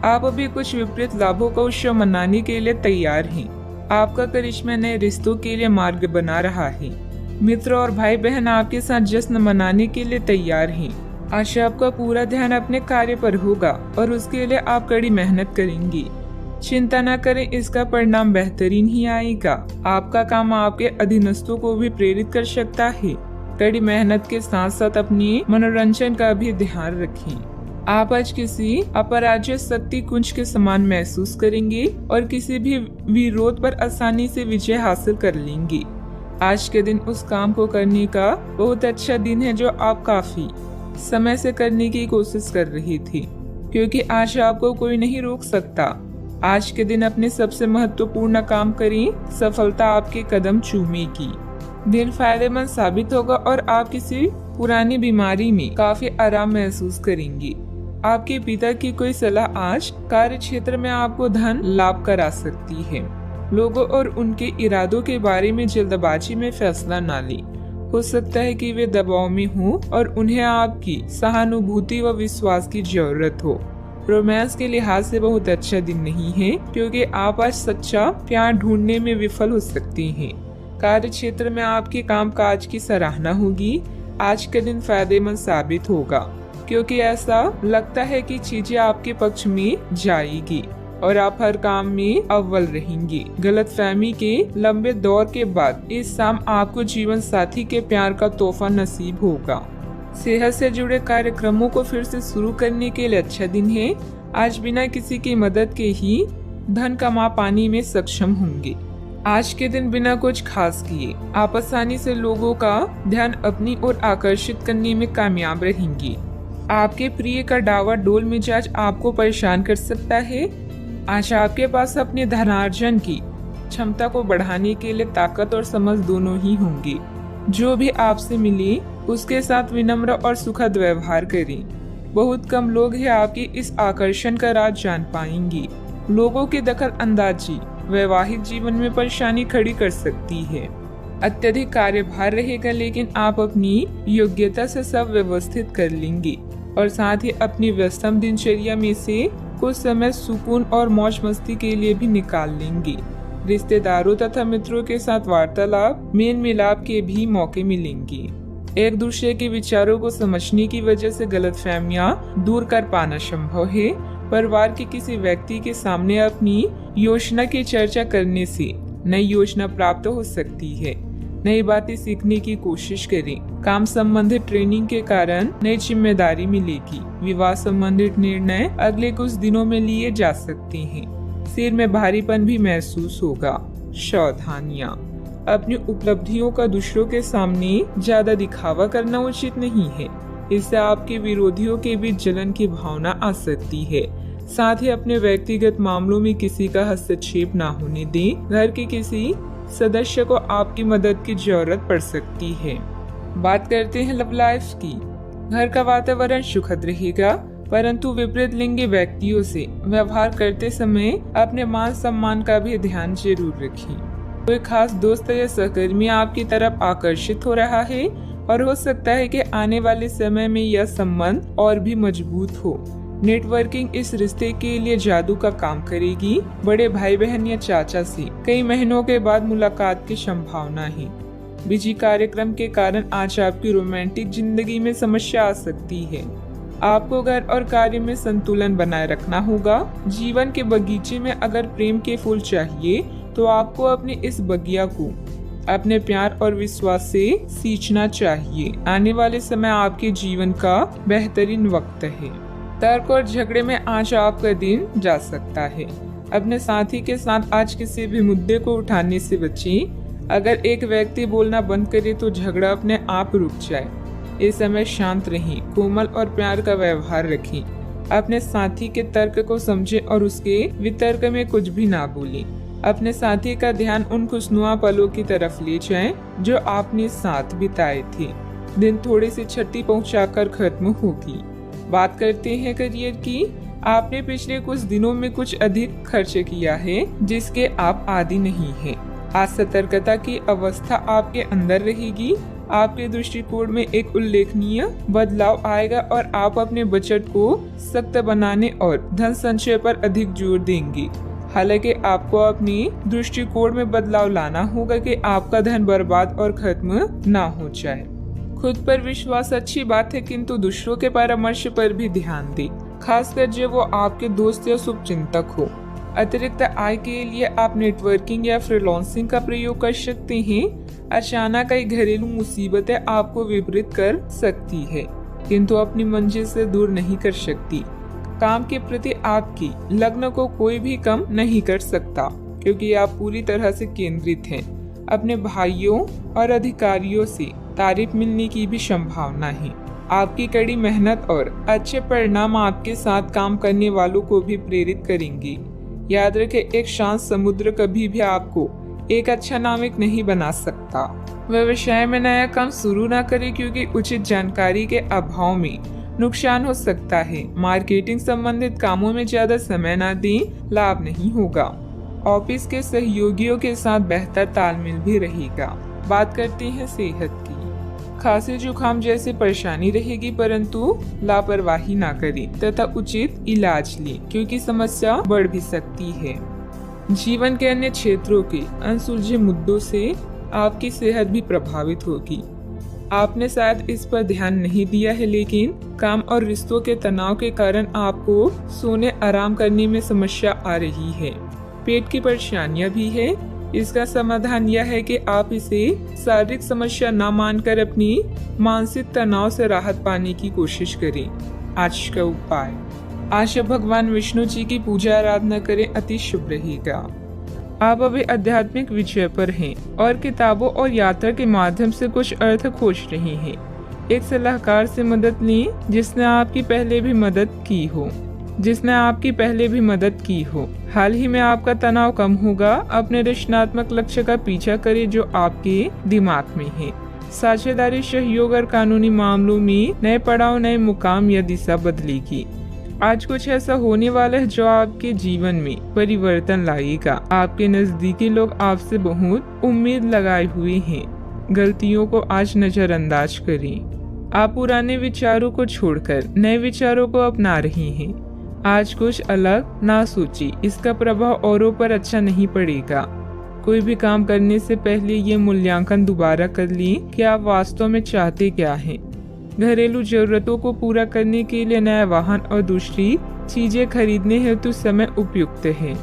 आप अभी कुछ विपरीत लाभों का उत्सव मनाने के लिए तैयार हैं। आपका करिश्मा नए रिश्तों के लिए मार्ग बना रहा है। मित्र और भाई बहन आपके साथ जश्न मनाने के लिए तैयार हैं। आज आपका पूरा ध्यान अपने कार्य पर होगा और उसके लिए आप कड़ी मेहनत करेंगी। चिंता न करें, इसका परिणाम बेहतरीन ही आएगा। आपका काम आपके अधीनस्थों को भी प्रेरित कर सकता है। कड़ी मेहनत के साथ साथ अपनी मनोरंजन का भी ध्यान रखें। आप आज किसी अपराज्य शक्ति कुंज के समान महसूस करेंगे और किसी भी विरोध पर आसानी से विजय हासिल कर लेंगे। आज के दिन उस काम को करने का बहुत अच्छा दिन है जो आप काफी समय से करने की कोशिश कर रही थी, क्योंकि आज आपको कोई नहीं रोक सकता। आज के दिन अपने सबसे महत्वपूर्ण काम करें, सफलता आपके कदम चूमेगी। दिन फायदेमंद साबित होगा और आप किसी पुरानी बीमारी में काफी आराम महसूस करेंगी। आपके पिता की कोई सलाह आज कार्य क्षेत्र में आपको धन लाभ करा सकती है। लोगों और उनके इरादों के बारे में जल्दबाजी में फैसला न लें। हो सकता है कि वे दबाव में हों और उन्हें आपकी सहानुभूति व विश्वास की जरूरत हो। रोमांस के लिहाज से बहुत अच्छा दिन नहीं है, क्योंकि आप आज सच्चा प्यार ढूंढने में विफल हो सकती हैं। कार्य क्षेत्र में आपके कामकाज की सराहना होगी। आज का दिन फायदेमंद साबित होगा, क्योंकि ऐसा लगता है कि चीजें आपके पक्ष में जाएगी और आप हर काम में अव्वल रहेंगी। गलतफहमी के लंबे दौर के बाद इस शाम आपको जीवन साथी के प्यार का तोहफा नसीब होगा। सेहत से जुड़े कार्यक्रमों को फिर से शुरू करने के लिए अच्छा दिन है। आज बिना किसी की मदद के ही धन कमा पाने में सक्षम होंगे। आज के दिन बिना कुछ खास किए आप आसानी से लोगों का ध्यान अपनी ओर आकर्षित करने में कामयाब रहेंगी। आपके प्रिय का डावाडोल मिजाज आपको परेशान कर सकता है। आज आपके पास अपने धनार्जन की क्षमता को बढ़ाने के लिए ताकत और समझ दोनों ही होंगे। जो भी आपसे मिले उसके साथ विनम्र और सुखद व्यवहार करें। बहुत कम लोग हैं आपके इस आकर्षण का राज जान पाएंगे। लोगों की दखल अंदाजी वैवाहिक जीवन में परेशानी खड़ी कर सकती है। अत्यधिक कार्यभार रहेगा, लेकिन आप अपनी योग्यता से सब व्यवस्थित कर लेंगे और साथ ही अपनी व्यस्तम दिनचर्या में से कुछ समय सुकून और मौज मस्ती के लिए भी निकाल लेंगे। रिश्तेदारों तथा मित्रों के साथ वार्तालाप, मेल मिलाप के भी मौके मिलेंगे। एक दूसरे के विचारों को समझने की वजह से गलतफहमियां दूर कर पाना संभव है। परिवार के किसी व्यक्ति के सामने अपनी योजना की चर्चा करने से नई योजना प्राप्त हो सकती है। नई बातें सीखने की कोशिश करें। काम संबंधित ट्रेनिंग के कारण नई जिम्मेदारी मिलेगी। विवाह संबंधित निर्णय अगले कुछ दिनों में लिए जा सकते हैं। सिर में भारीपन भी महसूस होगा। सावधानियां, अपनी उपलब्धियों का दूसरों के सामने ज्यादा दिखावा करना उचित नहीं है। इससे आपके विरोधियों के बीच जलन की भावना आ सकती है। साथ ही अपने व्यक्तिगत मामलों में किसी का हस्तक्षेप न होने दें। घर के किसी सदस्य को आपकी मदद की जरूरत पड़ सकती है। बात करते हैं लव लाइफ की। घर का वातावरण सुखद रहेगा, परंतु विपरीत लिंगी व्यक्तियों से व्यवहार करते समय अपने मान सम्मान का भी ध्यान जरूर रखें। कोई खास दोस्त या सहकर्मी आपकी तरफ आकर्षित हो रहा है और हो सकता है कि आने वाले समय में यह संबंध और भी मजबूत हो। नेटवर्किंग इस रिश्ते के लिए जादू का काम करेगी। बड़े भाई बहन या चाचा से कई महीनों के बाद मुलाकात की संभावना है। बिजी कार्यक्रम के कारण आज आपकी रोमांटिक जिंदगी में समस्या आ सकती है। आपको घर और कार्य में संतुलन बनाए रखना होगा। जीवन के बगीचे में अगर प्रेम के फूल चाहिए तो आपको अपने इस बगिया को अपने प्यार और विश्वास से सींचना चाहिए। आने वाले समय आपके जीवन का बेहतरीन वक्त है। तर्क और झगड़े में आज आपका दिन जा सकता है। अपने साथी के साथ आज किसी भी मुद्दे को उठाने से बचें। अगर एक व्यक्ति बोलना बंद करे तो झगड़ा अपने आप रुक जाए। इस समय शांत रहें, कोमल और प्यार का व्यवहार रखें। अपने साथी के तर्क को समझें और उसके वितर्क में कुछ भी ना बोलें। अपने साथी का ध्यान उन खुशनुमा पलों की तरफ ले जाएं जो आपने साथ बिताए थे। दिन थोड़ी सी क्षति पहुंचाकर खत्म होगी। बात करते हैं करियर की। आपने पिछले कुछ दिनों में कुछ अधिक खर्च किया है जिसके आप आदी नहीं हैं। आज सतर्कता की अवस्था आपके अंदर रहेगी। आपके दृष्टिकोण में एक उल्लेखनीय बदलाव आएगा और आप अपने बजट को सख्त बनाने और धन संचय पर अधिक जोर देंगे। हालांकि आपको अपनी दृष्टिकोण में बदलाव लाना होगा कि आपका धन बर्बाद और खत्म ना हो जाए। खुद पर विश्वास अच्छी बात है, किंतु दूसरों के परामर्श पर भी ध्यान दें, खासकर जब वो आपके दोस्त या शुभचिंतक हो। अतिरिक्त आय के लिए आप नेटवर्किंग या फ्रीलांसिंग का प्रयोग कर सकते हैं। अचानक कई घरेलू मुसीबतें आपको विपरीत कर सकती है, किंतु अपनी मंजिल से दूर नहीं कर सकती। काम के प्रति आपकी लगन को कोई भी कम नहीं कर सकता, क्योंकि आप पूरी तरह से केंद्रित हैं। अपने भाइयों और अधिकारियों से तारीफ मिलने की भी संभावना है। आपकी कड़ी मेहनत और अच्छे परिणाम आपके साथ काम करने वालों को भी प्रेरित करेंगे। याद रखें, एक शांत समुद्र कभी भी आपको एक अच्छा नाविक नहीं बना सकता। व्यवसाय में नया काम शुरू न करें, क्योंकि उचित जानकारी के अभाव में नुकसान हो सकता है। मार्केटिंग संबंधित कामों में ज्यादा समय न दें, लाभ नहीं होगा। ऑफिस के सहयोगियों के साथ बेहतर तालमेल भी रहेगा। बात करते हैं सेहत की। खांसी जुकाम जैसी परेशानी रहेगी, परंतु लापरवाही ना करें तथा उचित इलाज लें, क्योंकि समस्या बढ़ भी सकती है। जीवन के अन्य क्षेत्रों के अनसुलझे मुद्दों से आपकी सेहत भी प्रभावित होगी। आपने शायद इस पर ध्यान नहीं दिया है, लेकिन काम और रिश्तों के तनाव के कारण आपको सोने आराम करने में समस्या आ रही है। पेट की परेशानियां भी है। इसका समाधान यह है कि आप इसे शारीरिक समस्या न मानकर अपनी मानसिक तनाव से राहत पाने की कोशिश करें। आज का उपाय, आज भगवान विष्णु जी की पूजा आराधना करें, अति शुभ रहेगा। आप अभी आध्यात्मिक विषय पर हैं और किताबों और यात्रा के माध्यम से कुछ अर्थ खोज रहे हैं। एक सलाहकार से मदद लें जिसने आपकी पहले भी मदद की हो। हाल ही में आपका तनाव कम होगा। अपने रचनात्मक लक्ष्य का पीछा करें जो आपके दिमाग में है। साझेदारी, सहयोग और कानूनी मामलों में नए पड़ाव, नए मुकाम या दिशा बदलेगी। आज कुछ ऐसा होने वाला है जो आपके जीवन में परिवर्तन लाएगा। आपके नजदीकी लोग आपसे बहुत उम्मीद लगाए हुए हैं। गलतियों को आज नजरअंदाज करें। आप पुराने विचारों को छोड़कर नए विचारों को अपना रहे हैं। आज कुछ अलग ना सोचिए, इसका प्रभाव औरों पर अच्छा नहीं पड़ेगा। कोई भी काम करने से पहले ये मूल्यांकन दोबारा कर लें कि आप वास्तव में चाहते क्या हैं। घरेलू जरूरतों को पूरा करने के लिए नया वाहन और दूसरी चीजें खरीदने हेतु समय उपयुक्त है।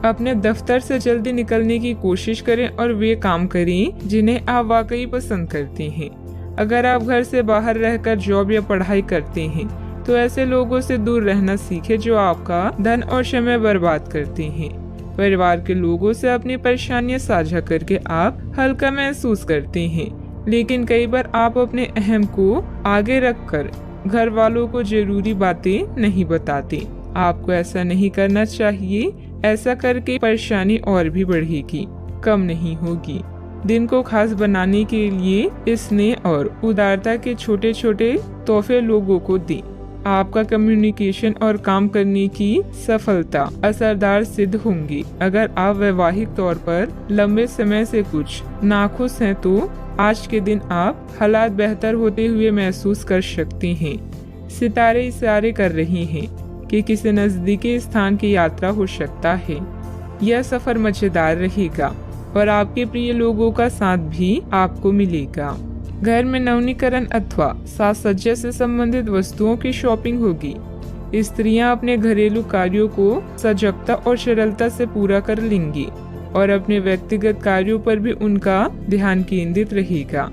अपने दफ्तर से जल्दी निकलने की कोशिश करें और वे काम करें जिन्हें आप वाकई पसंद करते हैं। अगर आप घर से बाहर रहकर जॉब या पढ़ाई करते हैं तो ऐसे लोगों से दूर रहना सीखें जो आपका धन और समय बर्बाद करते हैं। परिवार के लोगों से अपनी परेशानियां साझा करके आप हल्का महसूस करते हैं, लेकिन कई बार आप अपने अहम को आगे रखकर घर वालों को जरूरी बातें नहीं बताते। आपको ऐसा नहीं करना चाहिए। ऐसा करके परेशानी और भी बढ़ेगी, कम नहीं होगी। दिन को खास बनाने के लिए स्नेह और उदारता के छोटे छोटे तोहफे लोगों को दें। आपका कम्युनिकेशन और काम करने की सफलता असरदार सिद्ध होंगी। अगर आप वैवाहिक तौर पर लंबे समय से कुछ नाखुश हैं तो आज के दिन आप हालात बेहतर होते हुए महसूस कर सकते हैं। सितारे इशारे कर रहे हैं कि किसी नजदीकी स्थान की यात्रा हो सकता है। यह सफर मजेदार रहेगा। और आपके प्रिय लोगों का साथ भी आपको मिलेगा। घर में नवीनीकरण अथवा साज सज्जा से संबंधित वस्तुओं की शॉपिंग होगी। स्त्रियां अपने घरेलू कार्यों को सजगता और सरलता से पूरा कर लेंगी और अपने व्यक्तिगत कार्यों पर भी उनका ध्यान केंद्रित रहेगा।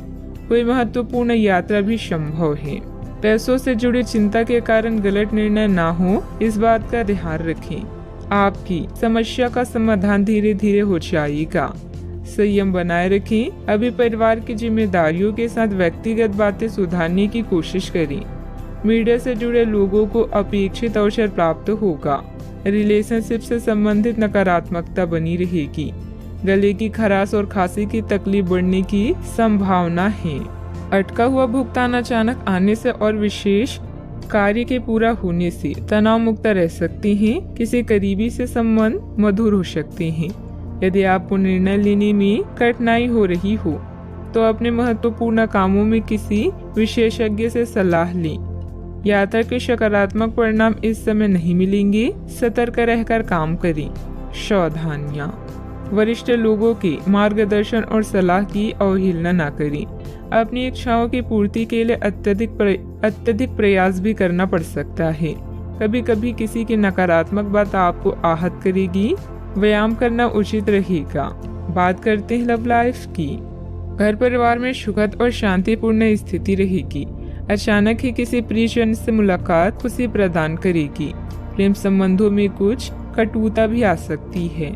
कोई महत्वपूर्ण यात्रा भी संभव है। पैसों से जुड़ी चिंता के कारण गलत निर्णय ना हो, इस बात का ध्यान रखें। आपकी समस्या का समाधान धीरे धीरे हो जाएगा। संयम बनाए रखें। अभी परिवार की जिम्मेदारियों के साथ व्यक्तिगत बातें सुधारने की कोशिश करें। मीडिया से जुड़े लोगों को अपेक्षित अवसर प्राप्त होगा। रिलेशनशिप से संबंधित नकारात्मकता बनी रहेगी। गले की खराश और खांसी की तकलीफ बढ़ने की संभावना है। अटका हुआ भुगतान अचानक आने से और विशेष कार्य के पूरा होने से तनाव मुक्त रह सकते हैं। किसी करीबी से संबंध मधुर हो सकते हैं। यदि आपको निर्णय लेने में कठिनाई हो रही हो तो अपने महत्वपूर्ण कामों में किसी विशेषज्ञ से सलाह लें। यात्रा के सकारात्मक परिणाम इस समय नहीं मिलेंगे। सतर्क रहकर काम करें। सावधानियां। वरिष्ठ लोगों के मार्गदर्शन और सलाह की अवहेलना न करें। अपनी इच्छाओं की पूर्ति के लिए अत्यधिक प्रयास भी करना पड़ सकता है। कभी कभी किसी की नकारात्मक बात आपको आहत करेगी। व्यायाम करना उचित रहेगा। बात करते हैं लव लाइफ की। घर परिवार में सुखद और शांतिपूर्ण स्थिति रहेगी। अचानक ही किसी प्रियजन से मुलाकात खुशी प्रदान करेगी। प्रेम संबंधों में कुछ कटुता भी आ सकती है।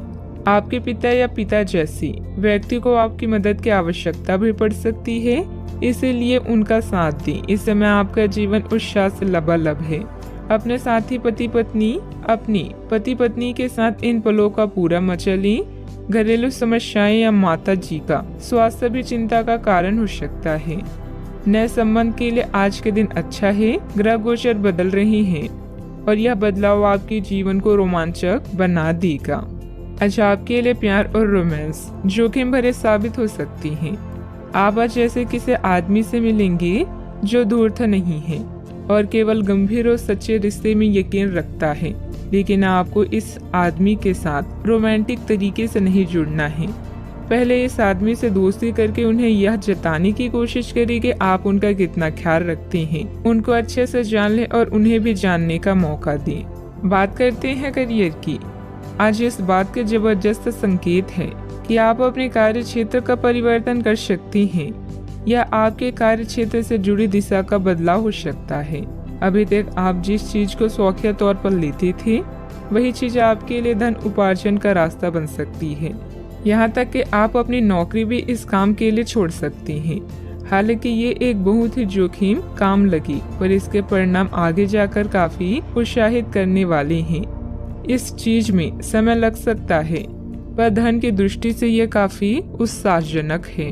आपके पिता या पिता जैसी व्यक्ति को आपकी मदद की आवश्यकता भी पड़ सकती है, इसीलिए उनका साथ दें। इस समय आपका जीवन उत्साह से लबालब है। अपने साथी पति पत्नी के साथ इन पलों का पूरा मजा लें। घरेलू समस्याएं या माता जी का स्वास्थ्य भी चिंता का कारण हो सकता है। नए संबंध के लिए आज के दिन अच्छा है। ग्रह गोचर बदल रही हैं और यह बदलाव आपके जीवन को रोमांचक बना देगा। आज आपके लिए प्यार और रोमांस जोखिम भरे साबित हो सकती हैं। आप आज जैसे किसी आदमी से मिलेंगे जो धूर्त नहीं है और केवल गंभीर और सच्चे रिश्ते में यकीन रखता है, लेकिन आपको इस आदमी के साथ रोमांटिक तरीके से नहीं जुड़ना है। पहले इस आदमी से दोस्ती करके उन्हें यह जताने की कोशिश करें कि आप उनका कितना ख्याल रखते हैं। उनको अच्छे से जान लें और उन्हें भी जानने का मौका दें। बात करते हैं करियर की। आज इस बात के जबरदस्त संकेत है कि आप अपने कार्य क्षेत्र का परिवर्तन कर सकते हैं या आपके कार्य क्षेत्र से जुड़ी दिशा का बदलाव हो सकता है। अभी तक आप जिस चीज को शौकिया तौर पर लेते थे, वही चीज आपके लिए धन उपार्जन का रास्ता बन सकती है। यहाँ तक कि आप अपनी नौकरी भी इस काम के लिए छोड़ सकते हैं। हालांकि ये एक बहुत ही जोखिम काम लगी, पर इसके परिणाम आगे जाकर काफी उत्साहित करने वाले हैं। इस चीज में समय लग सकता है, पर धन की दृष्टि से यह काफी उत्साहजनक है।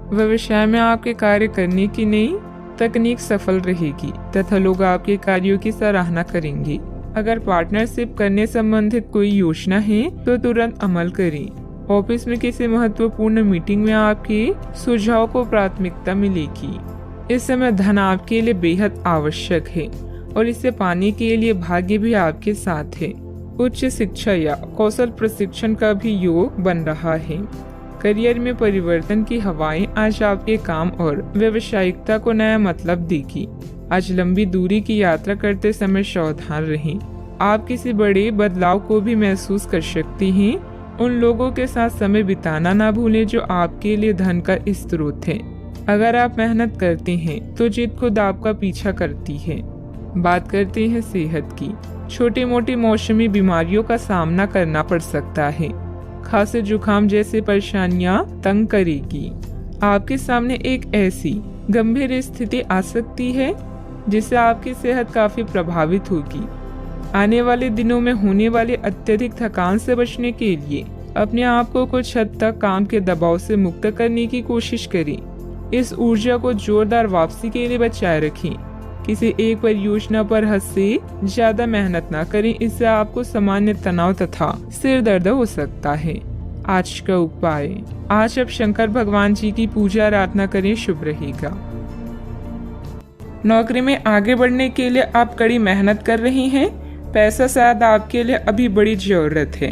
व्यवसाय में आपके कार्य करने की नई तकनीक सफल रहेगी तथा लोग आपके कार्यों की सराहना करेंगे। अगर पार्टनरशिप करने संबंधित कोई योजना है तो तुरंत अमल करें। ऑफिस में किसी महत्वपूर्ण मीटिंग में आपके सुझाव को प्राथमिकता मिलेगी। इस समय धन आपके लिए बेहद आवश्यक है और इसे पाने के लिए भाग्य भी आपके साथ है। उच्च शिक्षा या कौशल प्रशिक्षण का भी योग बन रहा है। करियर में परिवर्तन की हवाएं आज आपके काम और व्यावसायिकता को नया मतलब देगी। आज लंबी दूरी की यात्रा करते समय सावधान रहें। आप किसी बड़े बदलाव को भी महसूस कर सकते हैं। उन लोगों के साथ समय बिताना ना भूलें जो आपके लिए धन का स्रोत है। अगर आप मेहनत करते हैं तो जीत खुद आपका पीछा करती है। बात करते हैं सेहत की। छोटी मोटी मौसमी बीमारियों का सामना करना पड़ सकता है। खांसी जुकाम जैसी परेशानियां तंग करेगी। आपके सामने एक ऐसी गंभीर स्थिति आ सकती है जिससे आपकी सेहत काफी प्रभावित होगी। आने वाले दिनों में होने वाली अत्यधिक थकान से बचने के लिए अपने आप को कुछ हद तक काम के दबाव से मुक्त करने की कोशिश करें। इस ऊर्जा को जोरदार वापसी के लिए बचाए रखें। किसी एक परियोजना पर हद से ज्यादा मेहनत न करें, इससे आपको सामान्य तनाव तथा सिर दर्द हो सकता है। आज का उपाय, आज आप शंकर भगवान जी की पूजा आराधना करें, शुभ रहेगा। नौकरी में आगे बढ़ने के लिए आप कड़ी मेहनत कर रही हैं। पैसा शायद आपके लिए अभी बड़ी जरूरत है।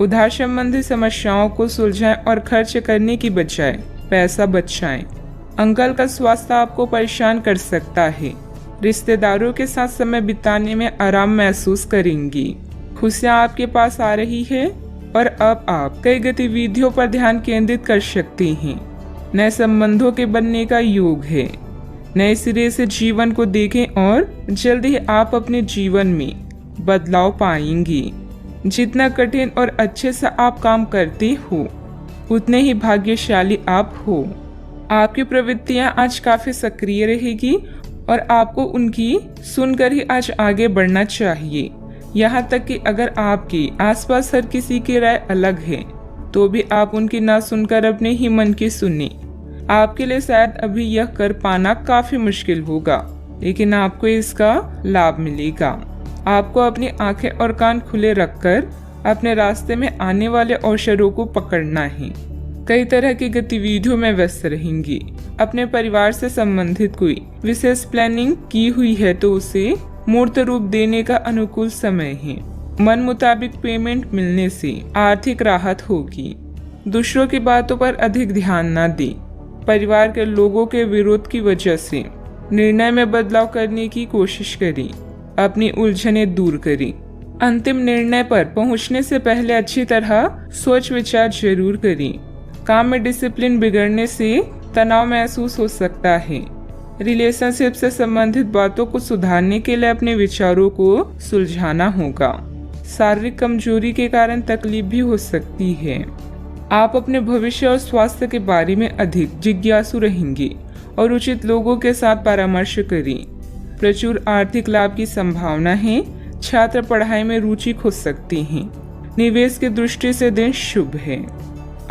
उधार संबंधी समस्याओं को सुलझाएं और खर्च करने की बजाय पैसा बचाएं। अंकल का स्वास्थ्य आपको परेशान कर सकता है। रिश्तेदारों के साथ समय बिताने में आराम महसूस करेंगी। खुशियाँ आपके पास आ रही है और अब आप कई गतिविधियों पर ध्यान केंद्रित कर सकते हैं। नए संबंधों के बनने का योग है। नए सिरे से जीवन को देखें और जल्द ही आप अपने जीवन में बदलाव पाएंगी। जितना कठिन और अच्छे से आप काम करते हो उतने ही भाग्यशाली आप हो। आपकी प्रवृत्तियां आज काफी सक्रिय रहेगी और आपको उनकी सुनकर ही आज आगे बढ़ना चाहिए। यहाँ तक कि अगर आपके आसपास हर किसी की राय अलग है तो भी आप उनकी ना सुनकर अपने ही मन की सुने। आपके लिए शायद अभी यह कर पाना काफी मुश्किल होगा, लेकिन आपको इसका लाभ मिलेगा। आपको अपनी आंखें और कान खुले रखकर अपने रास्ते में आने वाले अवसरों को पकड़ना है। कई तरह की गतिविधियों में व्यस्त रहेंगी। अपने परिवार से संबंधित कोई विशेष प्लानिंग की हुई है तो उसे मूर्त रूप देने का अनुकूल समय है। मन मुताबिक पेमेंट मिलने से आर्थिक राहत होगी। दूसरों की बातों पर अधिक ध्यान न दें। परिवार के लोगों के विरोध की वजह से निर्णय में बदलाव करने की कोशिश करें। अपनी उलझनें दूर करें। अंतिम निर्णय पर पहुंचने से पहले अच्छी तरह सोच विचार जरूर करें। काम में डिसिप्लिन बिगड़ने से तनाव महसूस हो सकता है। रिलेशनशिप से संबंधित बातों को सुधारने के लिए अपने विचारों को सुलझाना होगा। शारीरिक कमजोरी के कारण तकलीफ भी हो सकती है। आप अपने भविष्य और स्वास्थ्य के बारे में अधिक जिज्ञासु रहेंगे और उचित लोगों के साथ परामर्श करें। प्रचुर आर्थिक लाभ की संभावना है। छात्र पढ़ाई में रुचि खो सकते हैं। निवेश की दृष्टि से दिन शुभ है।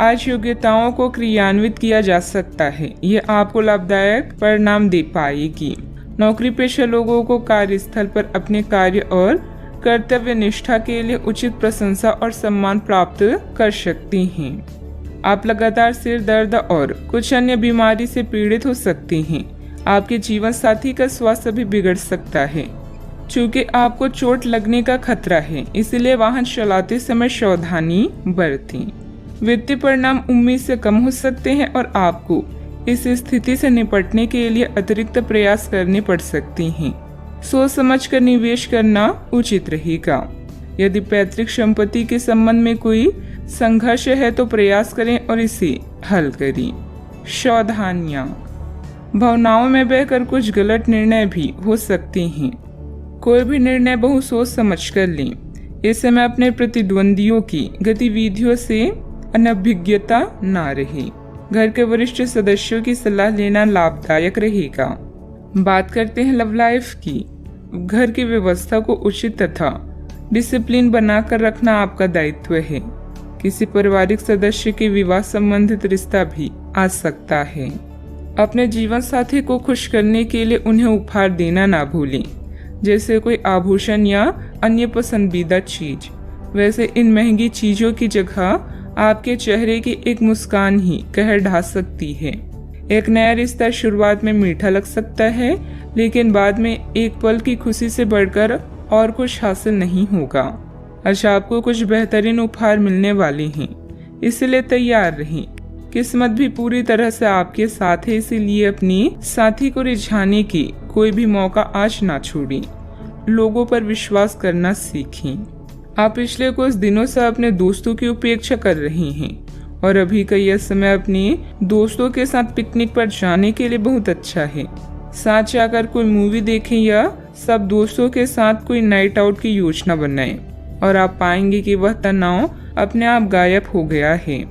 आज योग्यताओं को क्रियान्वित किया जा सकता है। यह आपको लाभदायक परिणाम दे पाएगी। नौकरी पेशा लोगों को कार्यस्थल पर अपने कार्य और कर्तव्य निष्ठा के लिए उचित प्रशंसा और सम्मान प्राप्त कर सकते हैं। आप लगातार सिर दर्द और कुछ अन्य बीमारी से पीड़ित हो सकते हैं। आपके जीवन साथी का स्वास्थ्य भी बिगड़ सकता है। चूँकि आपको चोट लगने का खतरा है, इसलिए वाहन चलाते समय सावधानी बरतें। वित्तीय परिणाम उम्मीद से कम हो सकते हैं और आपको इस स्थिति से निपटने के लिए अतिरिक्त प्रयास करने पड़ सकते हैं। सोच समझकर निवेश करना उचित रहेगा। यदि पैतृक संपत्ति के संबंध में कोई संघर्ष है तो प्रयास करें और इसे हल करें। सावधानियां। भावनाओं में बहकर कुछ गलत निर्णय भी हो सकते हैं। कोई भी निर्णय बहुत सोच समझ कर लें। इस समय अपने प्रतिद्वंदियों की गतिविधियों से अनभिज्ञता ना रहे। घर के वरिष्ठ सदस्यों की सलाह लेना लाभदायक रहेगा। बात करते हैं लव लाइफ की। घर की व्यवस्था को उचित तथा डिसिप्लिन बनाकर रखना आपका दायित्व है। किसी पारिवारिक सदस्य के विवाह संबंधित रिश्ता भी आ सकता है। अपने जीवन साथी को खुश करने के लिए उन्हें उपहार देना ना भूलें, जैसे कोई आभूषण या अन्य पसंदीदा चीज। वैसे इन महंगी चीजों की जगह आपके चेहरे की एक मुस्कान ही कहर ढा सकती है। एक नया रिश्ता शुरुआत में मीठा लग सकता है, लेकिन बाद में एक पल की खुशी से बढ़कर और कुछ हासिल नहीं होगा। आज आपको कुछ बेहतरीन उपहार मिलने वाले हैं, इसलिए तैयार रहें। किस्मत भी पूरी तरह से आपके साथ है, इसीलिए अपनी साथी को रिझाने की कोई भी मौका आज ना छोड़ें। लोगों पर विश्वास करना सीखें। आप पिछले कुछ दिनों से अपने दोस्तों की उपेक्षा कर रहे हैं और अभी का यह समय अपने दोस्तों के साथ पिकनिक पर जाने के लिए बहुत अच्छा है। साथ जाकर कोई मूवी देखें या सब दोस्तों के साथ कोई नाइट आउट की योजना बनाएं और आप पाएंगे कि वह तनाव अपने आप गायब हो गया है,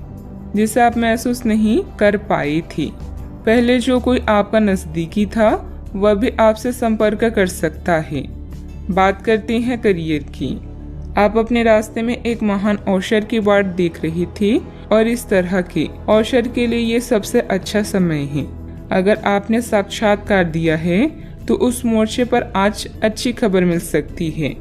जिसे आप महसूस नहीं कर पाई थी। पहले जो कोई आपका नजदीकी था वह भी आपसे संपर्क कर सकता है। बात करते हैं करियर की। आप अपने रास्ते में एक महान अवसर की बाट देख रही थी और इस तरह के अवसर के लिए ये सबसे अच्छा समय है। अगर आपने साक्षात्कार दिया है तो उस मोर्चे पर आज अच्छी खबर मिल सकती है।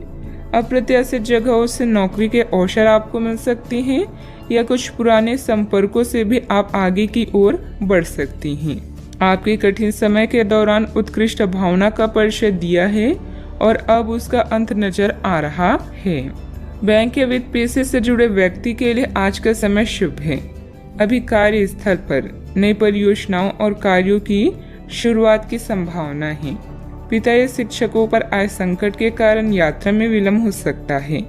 अप्रत्याशित जगहों से नौकरी के अवसर आपको मिल सकते हैं या कुछ पुराने संपर्कों से भी आप आगे की ओर बढ़ सकती हैं। आपके कठिन समय के दौरान उत्कृष्ट भावना का परिचय दिया है और अब उसका अंत नजर आ रहा है। बैंक या वित्त पेशे से जुड़े व्यक्ति के लिए आज का समय शुभ है। अभी कार्यस्थल पर नई परियोजनाओं और कार्यों की शुरुआत की संभावना है। पिता या शिक्षकों पर आए संकट के कारण यात्रा में विलंब हो सकता है।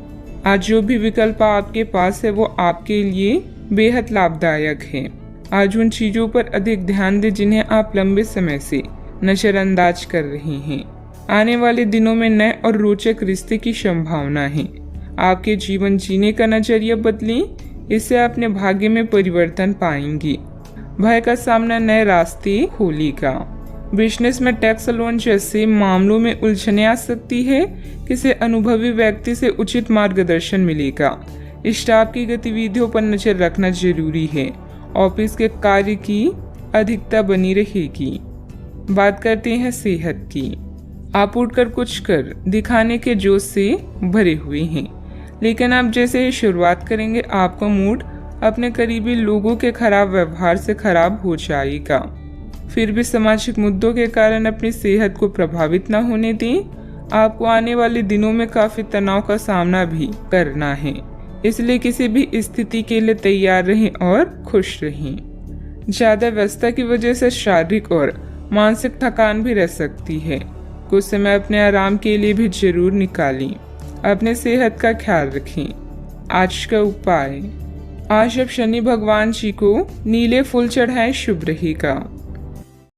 आज जो भी विकल्प आपके पास है वो आपके लिए बेहद लाभदायक है। आज उन चीजों पर अधिक ध्यान दें जिन्हें आप लंबे समय से नजरअंदाज कर रहे हैं। आने वाले दिनों में नए और रोचक रिश्ते की संभावना है। आपके जीवन जीने का नजरिया बदलें, इससे अपने भाग्य में परिवर्तन पाएंगी। भय का सामना नए रास्ते खोलेगा। बिजनेस में टैक्स लोन जैसे मामलों में उलझने आ सकती है। किसी अनुभवी व्यक्ति से उचित मार्गदर्शन मिलेगा। स्टाफ की गतिविधियों पर नजर रखना जरूरी है। ऑफिस के कार्य की अधिकता बनी रहेगी। बात करते हैं सेहत की। आप उठकर कुछ कर दिखाने के जोश से भरे हुए हैं, लेकिन आप जैसे ही शुरुआत करेंगे आपका मूड अपने करीबी लोगों के खराब व्यवहार से खराब हो जाएगा। फिर भी सामाजिक मुद्दों के कारण अपनी सेहत को प्रभावित न होने दें। आपको आने वाले दिनों में काफी तनाव का सामना भी करना है, इसलिए किसी भी स्थिति के लिए तैयार रहें और खुश रहें। ज्यादा व्यस्तता की वजह से शारीरिक और मानसिक थकान भी रह सकती है। कुछ समय अपने आराम के लिए भी जरूर निकालें। अपने सेहत का ख्याल रखें। आज का उपाय, आज आप शनि भगवान जी को नीले फूल चढ़ाएं, शुभ रहेगा।